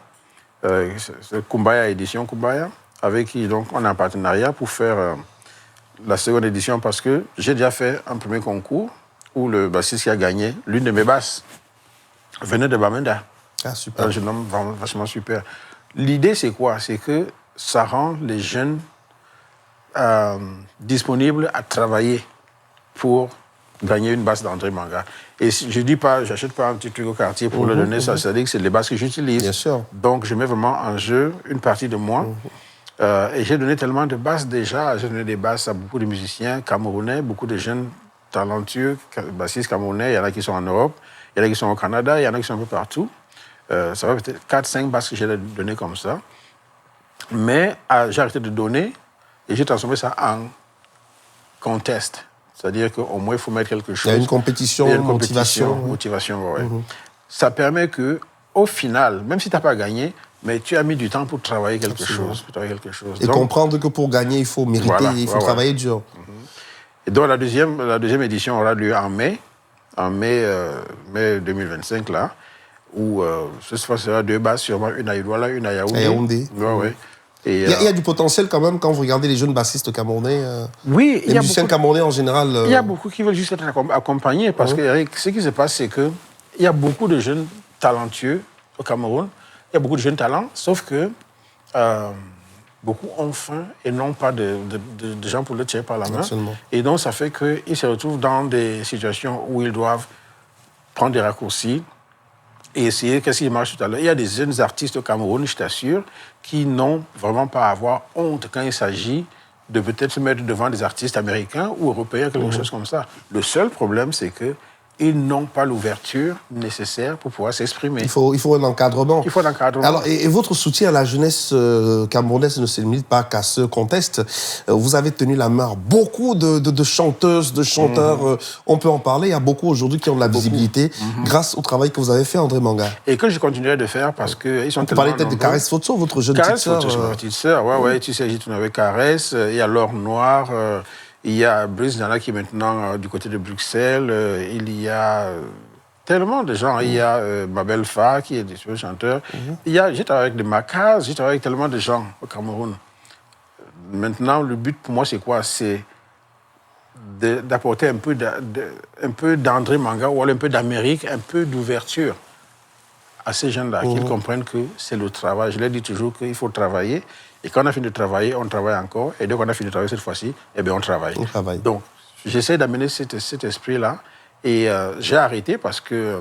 c'est Kumbaya Édition Kumbaya, avec qui donc, on a un partenariat pour faire la seconde édition, parce que j'ai déjà fait un premier concours où le bassiste qui a gagné, l'une de mes basses, venait de Bamenda. Ah, super. Un jeune homme vachement super. L'idée, c'est quoi? C'est que ça rend les jeunes disponibles à travailler pour gagner une basse d'André Manga. Et je dis pas, j'achète pas un petit truc au quartier pour le donner, ça veut dire que c'est les basses que j'utilise. Bien sûr. Donc, je mets vraiment en jeu une partie de moi. Et j'ai donné tellement de basses déjà. J'ai donné des basses à beaucoup de musiciens camerounais, beaucoup de jeunes talentueux bassistes camerounais. Il y en a qui sont en Europe, il y en a qui sont au Canada, il y en a qui sont un peu partout. Ça va peut-être 4-5 basses que j'ai données comme ça. Mais j'ai arrêté de donner et j'ai transformé ça en contest. C'est-à-dire qu'au moins, il faut mettre quelque chose. Il y a une compétition, Il y a une motivation. Motivation, ouais. Ça permet qu'au final, même si tu n'as pas gagné, mais tu as mis du temps pour travailler quelque chose. Et donc, comprendre que pour gagner, il faut mériter, voilà, il faut travailler dur. Et donc, la deuxième édition aura lieu en mai 2025, là, où ce sera 2 basses, sûrement une à Douala, une à Yaoundé. Ouais. Et, il y a du potentiel quand même quand vous regardez les jeunes bassistes camerounais. Oui, les musiciens camerounais en général. Il y a beaucoup qui veulent juste être accompagnés parce que Eric, ce qui se passe, c'est qu'il y a beaucoup de jeunes talentueux au Cameroun. Il y a beaucoup de jeunes talents, sauf que beaucoup ont faim et n'ont pas de gens pour le tirer par la main. Absolument. Et donc, ça fait qu'ils se retrouvent dans des situations où ils doivent prendre des raccourcis et essayer qu'est-ce qui marche tout à l'heure. Il y a des jeunes artistes au Cameroun, je t'assure, qui n'ont vraiment pas à avoir honte quand il s'agit de peut-être se mettre devant des artistes américains ou européens, quelque chose comme ça. Le seul problème, c'est qu'ils n'ont pas l'ouverture nécessaire pour pouvoir s'exprimer. Il faut un encadrement. Il faut un encadrement. Alors, et votre soutien à la jeunesse camerounaise ne se limite pas qu'à ce contexte. Vous avez tenu la main à beaucoup de chanteuses, de chanteurs. On peut en parler. Il y a beaucoup aujourd'hui qui ont de la visibilité grâce au travail que vous avez fait, André Manga. Et que je continuerai de faire parce qu'ils sont tellement nombreux. Vous parlez peut-être de Caresse Photo, votre jeune petite sœur. Caresse Photo, c'est ma petite sœur. Ouais, tu sais, j'ai tourné avec Caresse. Il y a Laure Noire. Il y a Brice Nana qui est maintenant du côté de Bruxelles. Il y a tellement de gens. Il y a Mabel Fa qui est des chanteurs. J'ai travaillé avec des Macas, j'ai travaillé avec tellement de gens au Cameroun. Maintenant, le but pour moi, c'est quoi? C'est d'apporter un peu d'André Manga ou un peu d'Amérique, un peu d'ouverture à ces jeunes-là, qu'ils comprennent que c'est le travail. Je leur dis toujours qu'il faut travailler. Et quand on a fini de travailler, on travaille encore. Et dès qu'on a fini de travailler cette fois-ci, eh bien, on travaille. Donc, j'essaie d'amener cet esprit-là. Et j'ai arrêté parce que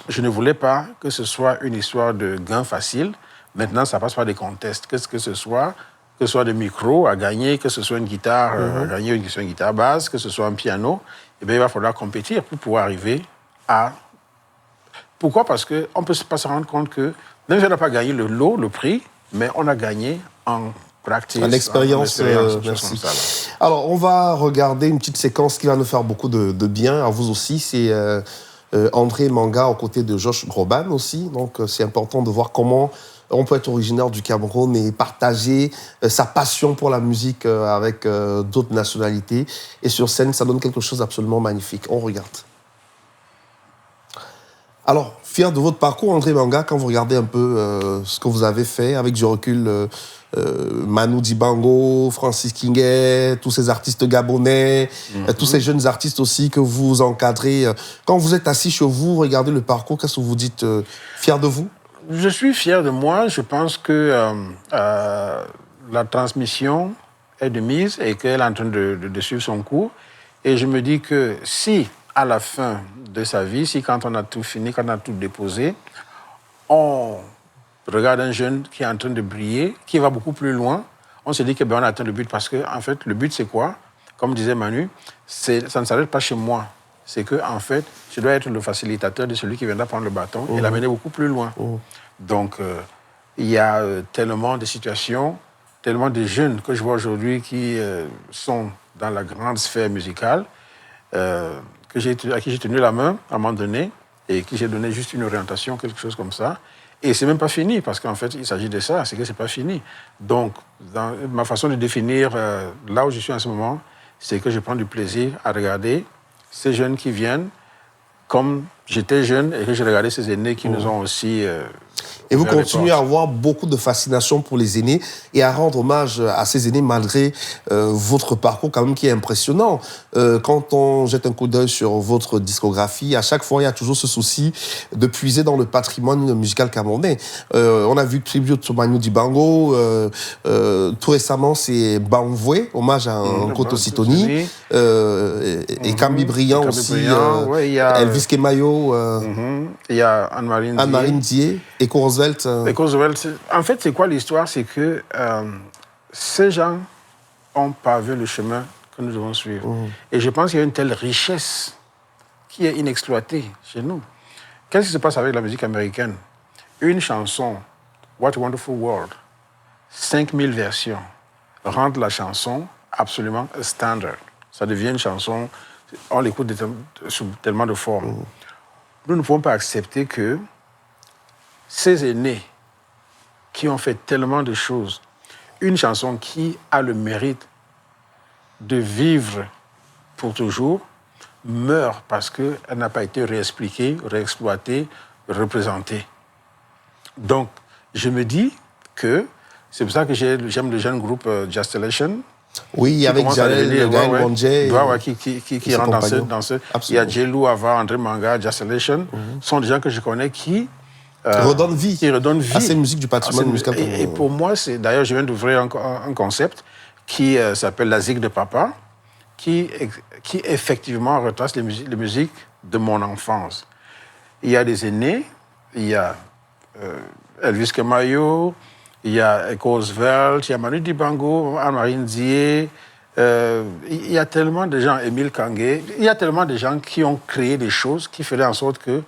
je ne voulais pas que ce soit une histoire de gain facile. Maintenant, ça passe par des contests. Que ce soit des micros à gagner, que ce soit une guitare à gagner, une guitare basse, que ce soit un piano, eh bien, il va falloir compétir pour pouvoir arriver à... Pourquoi? Parce qu'on ne peut pas se rendre compte que même si on n'a pas gagné le lot, le prix, mais on a gagné en pratique, en expérience. Merci. Alors, on va regarder une petite séquence qui va nous faire beaucoup de bien, à vous aussi. C'est André Manga aux côtés de Josh Groban aussi. Donc, c'est important de voir comment on peut être originaire du Cameroun et partager sa passion pour la musique avec d'autres nationalités. Et sur scène, ça donne quelque chose d'absolument magnifique. On regarde. Alors, fier de votre parcours, André Manga, quand vous regardez un peu ce que vous avez fait, avec du recul, Manu Dibango, Francis Kinguet, tous ces artistes gabonais, tous ces jeunes artistes aussi que vous encadrez. Quand vous êtes assis chez vous, regardez le parcours, qu'est-ce que vous dites? Fier de vous? Je suis fier de moi. Je pense que la transmission est de mise et qu'elle est en train de suivre son cours. Et je me dis que si, à la fin de sa vie, si quand on a tout fini, quand on a tout déposé, on regarde un jeune qui est en train de briller, qui va beaucoup plus loin, on se dit qu'on a atteint le but parce que, en fait, le but, c'est quoi? Comme disait Manu, ça ne s'arrête pas chez moi. C'est que, en fait, je dois être le facilitateur de celui qui viendra prendre le bâton et l'amener beaucoup plus loin. Donc, il y a tellement de situations, tellement de jeunes que je vois aujourd'hui qui sont dans la grande sphère musicale, à qui j'ai tenu la main à un moment donné et qui j'ai donné juste une orientation, quelque chose comme ça. Et c'est même pas fini, parce qu'en fait, il s'agit de ça, c'est que c'est pas fini. Donc, dans ma façon de définir là où je suis en ce moment, c'est que je prends du plaisir à regarder ces jeunes qui viennent comme j'étais jeune et que j'ai regardé ces aînés qui nous ont aussi Et vous Ouvert les continuez à avoir beaucoup de fascination pour les aînés et à rendre hommage à ces aînés malgré votre parcours quand même qui est impressionnant. Quand on jette un coup d'œil sur votre discographie, à chaque fois, il y a toujours ce souci de puiser dans le patrimoine musical camerounais. On a vu Tribute to Manu Dibango. Tout récemment, c'est Banvoué, hommage à Nkoto Sitoni. Et Cambi Brillant Cambi aussi. Brillant, il y a Elvis Kemayo. il y a Anne-Marie Ndiaye. Et Roosevelt. Et Roosevelt, en fait, c'est quoi l'histoire? C'est que ces gens ont pavé le chemin que nous devons suivre. Et je pense qu'il y a une telle richesse qui est inexploitée chez nous. Qu'est-ce qui se passe avec la musique américaine? Une chanson, What a Wonderful World, 5000 versions, rendent la chanson absolument standard. Ça devient une chanson, on l'écoute sous tellement de formes. Nous ne pouvons pas accepter que ces aînés qui ont fait tellement de choses, une chanson qui a le mérite de vivre pour toujours, meurt parce qu'elle n'a pas été réexpliquée, réexploitée, représentée. Donc, je me dis que c'est pour ça que j'aime le jeune groupe Jastellation. Oui, avec Jalel Mondje. Qui rentre dans ce. Il y a Jelou Ava, André Manga, Jastellation. Sont des gens que je connais qui redonnent vie à ces musiques du patrimoine musical. Et pour moi, d'ailleurs, je viens d'ouvrir un concept qui s'appelle la Zig de Papa, qui effectivement retrace les musiques de mon enfance. Il y a des aînés, il y a Elvis Kemayo, il y a Roosevelt, il y a Manu Dibango, Anne-Marie Ndiaye, il y a tellement de gens, Émile Kangué, il y a tellement de gens qui ont créé des choses qui feraient en sorte que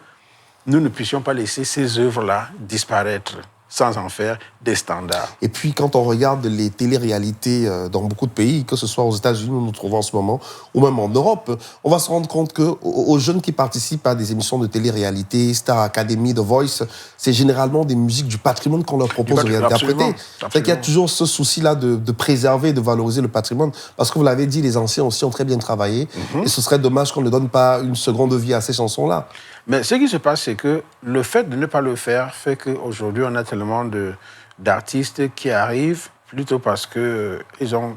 nous ne puissions pas laisser ces œuvres-là disparaître sans en faire des standards. Et puis, quand on regarde les téléréalités dans beaucoup de pays, que ce soit aux États-Unis où nous nous trouvons en ce moment, ou même en Europe, on va se rendre compte qu'aux jeunes qui participent à des émissions de téléréalité, Star Academy, The Voice, c'est généralement des musiques du patrimoine qu'on leur propose d'interpréter. C'est qu'il y a toujours ce souci-là de préserver, de valoriser le patrimoine. Parce que vous l'avez dit, les anciens aussi ont très bien travaillé. Et ce serait dommage qu'on ne donne pas une seconde vie à ces chansons-là. Mais ce qui se passe, c'est que le fait de ne pas le faire fait qu'aujourd'hui, on a tellement d'artistes qui arrivent plutôt parce qu'ils ont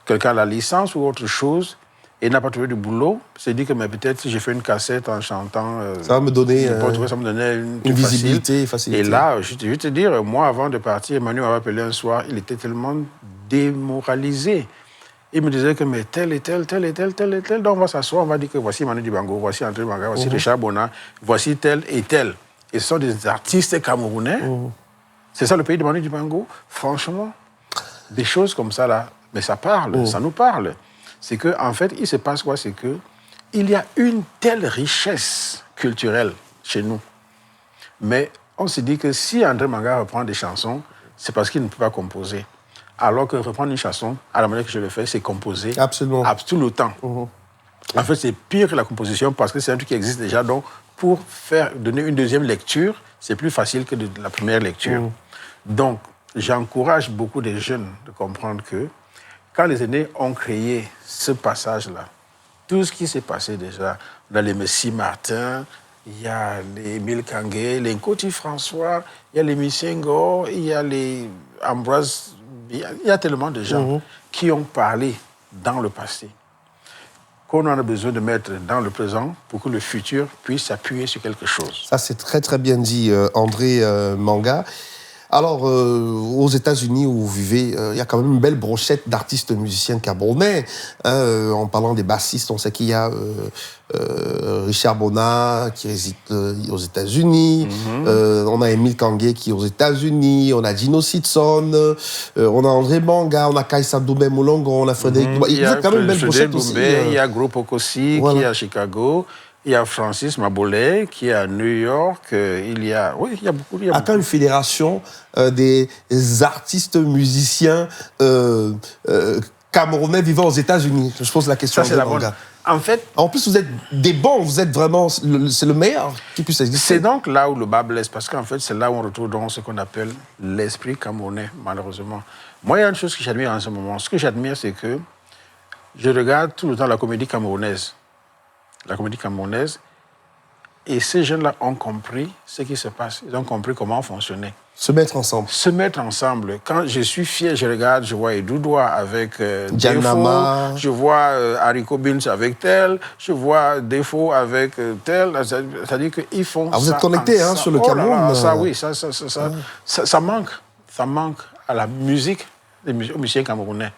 quelqu'un à la licence ou autre chose et n'a pas trouvé de boulot. C'est dit que peut-être si j'ai fait une cassette en chantant... ça va me donner, une visibilité, facilité. Et là, je vais te dire, moi, avant de partir, Emmanuel m'avait appelé un soir, il était tellement démoralisé. Il me disait que mais tel et tel, donc on va s'asseoir, on va dire que voici Manu Dibango, voici André Manga, voici Richard Bona, voici tel et tel. Et ce sont des artistes camerounais. C'est ça le pays de Manu Dibango. Franchement, des choses comme ça là, mais ça parle, ça nous parle. C'est qu'en fait, il se passe quoi? C'est qu'il y a une telle richesse culturelle chez nous. Mais on se dit que si André Manga reprend des chansons, c'est parce qu'il ne peut pas composer. Alors que reprendre une chanson, à la manière que je le fais, c'est composer. Absolument. Tout le temps. En fait, c'est pire que la composition parce que c'est un truc qui existe déjà. Donc, pour donner une deuxième lecture, c'est plus facile que de la première lecture. Donc, j'encourage beaucoup des jeunes de comprendre que quand les aînés ont créé ce passage-là, tout ce qui s'est passé déjà, dans les Messi Martin, il y a les Émile Kangué, les Nkoti François, il y a les Missengo, il y a les Ambroise... Il y a tellement de gens qui ont parlé dans le passé qu'on en a besoin de mettre dans le présent pour que le futur puisse s'appuyer sur quelque chose. Ça, c'est très, très bien dit, André Manga. Alors, aux États-Unis où vous vivez, il y a quand même une belle brochette d'artistes musiciens camerounais. En parlant des bassistes, on sait qu'il y a Richard Bona qui réside aux États-Unis. On a Émile Kangué qui est aux États-Unis. On a Dino Sitson. On a André Manga. On a Kaïssa Doubé Moulongo. On a Frédéric. Il y a quand même une belle brochette aussi. Il y a Groupe Okosi qui est à Chicago. Il y a Francis Mabolé qui est à New York. Il y a beaucoup. Il y a quand une fédération des artistes musiciens camerounais vivant aux États-Unis? Je pose la question. Ça, c'est la bonne. En fait, en plus, vous êtes des bons, vous êtes vraiment, c'est le meilleur qui puisse exister. C'est donc là où le bas blesse, parce qu'en fait, c'est là où on retrouve donc ce qu'on appelle l'esprit camerounais, malheureusement. Moi, il y a une chose que j'admire en ce moment. Ce que j'admire, c'est que je regarde tout le temps la comédie camerounaise. La comédie camerounaise, Et ces jeunes-là ont compris ce qui se passe. Ils ont compris comment fonctionner. Se mettre ensemble. Se mettre ensemble. Quand je suis fier, je regarde, je vois Edoudoua avec Janama. Defo, je vois Hariko Bins avec tel, je vois Defo avec tel. C'est-à-dire qu'ils font ça. Vous êtes connectés sur le Cameroun. Là, ça, oui, ça manque. Ça manque à la musique, aux musiciens camerounais.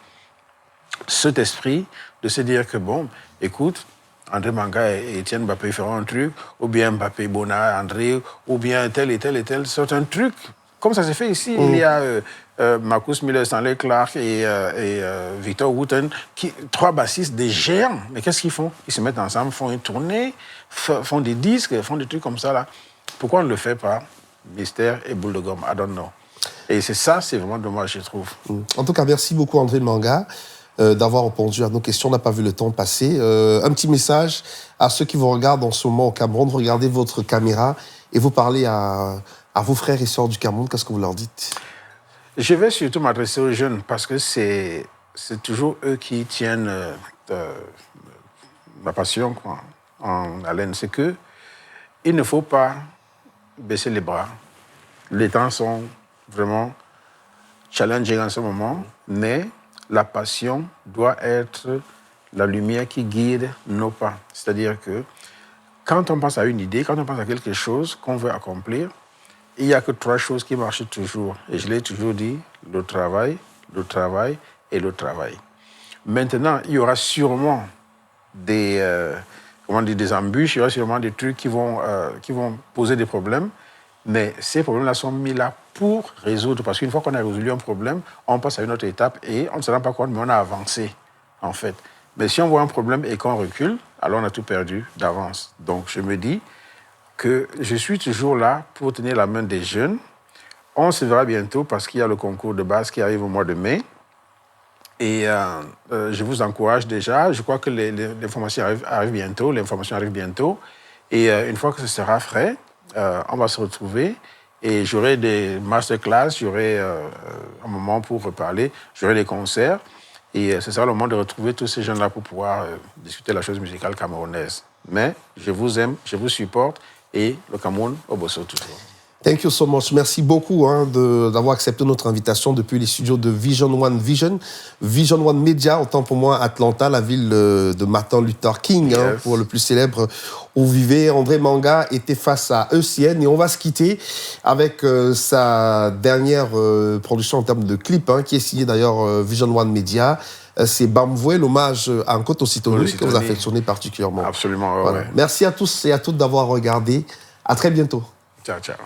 Cet esprit de se dire que, bon, écoute, André Manga et Étienne Mbappé feront un truc, ou bien Mbappé, Bona, André, ou bien tel et tel et tel. C'est un truc, comme ça s'est fait ici. Il y a Marcus Miller, Stanley Clark et Victor Wooten, trois bassistes, des géants. Mais qu'est-ce qu'ils font? Ils se mettent ensemble, font une tournée, font des disques, font des trucs comme ça. Là. Pourquoi on ne le fait pas? Mystère et boule de gomme, I don't know. Et c'est vraiment dommage, je trouve. En tout cas, merci beaucoup, André Manga, d'avoir répondu à nos questions. On n'a pas vu le temps passer. Un petit message à ceux qui vous regardent en ce moment au Cameroun. Regardez votre caméra et vous parlez à vos frères et sœurs du Cameroun. Qu'est-ce que vous leur dites? Je vais surtout m'adresser aux jeunes parce que c'est toujours eux qui tiennent ma passion en haleine. C'est que il ne faut pas baisser les bras. Les temps sont vraiment challenging en ce moment, mais la passion doit être la lumière qui guide nos pas. C'est-à-dire que quand on pense à une idée, quand on pense à quelque chose qu'on veut accomplir, il n'y a que trois choses qui marchent toujours. Et je l'ai toujours dit, le travail et le travail. Maintenant, il y aura sûrement des embûches, il y aura sûrement des trucs qui vont poser des problèmes. Mais ces problèmes-là sont mis là pour résoudre. Parce qu'une fois qu'on a résolu un problème, on passe à une autre étape et on ne se rend pas compte, mais on a avancé, en fait. Mais si on voit un problème et qu'on recule, alors on a tout perdu d'avance. Donc, je me dis que je suis toujours là pour tenir la main des jeunes. On se verra bientôt parce qu'il y a le concours de base qui arrive au mois de mai. Et je vous encourage déjà. Je crois que l'information arrive bientôt. L'information arrive bientôt. Et une fois que ce sera frais, on va se retrouver et j'aurai des masterclass, j'aurai un moment pour reparler, j'aurai des concerts et ce sera le moment de retrouver tous ces jeunes-là pour pouvoir discuter la chose musicale camerounaise. Mais je vous aime, je vous supporte et le Cameroun au bosso toujours. Thank you so much. Merci beaucoup d'avoir accepté notre invitation depuis les studios de Vision One Media, autant pour moi Atlanta, la ville de Martin Luther King, Yes. pour le plus célèbre où vivait André Manga, était face à ECN. Et on va se quitter avec sa dernière production en termes de clip, qui est signée d'ailleurs Vision One Media. C'est Bamvoué, l'hommage à Nkoto Sitoni, que vous affectionnez particulièrement. Absolument, Voilà. ouais. Merci à tous et à toutes d'avoir regardé. À très bientôt. Ciao, ciao.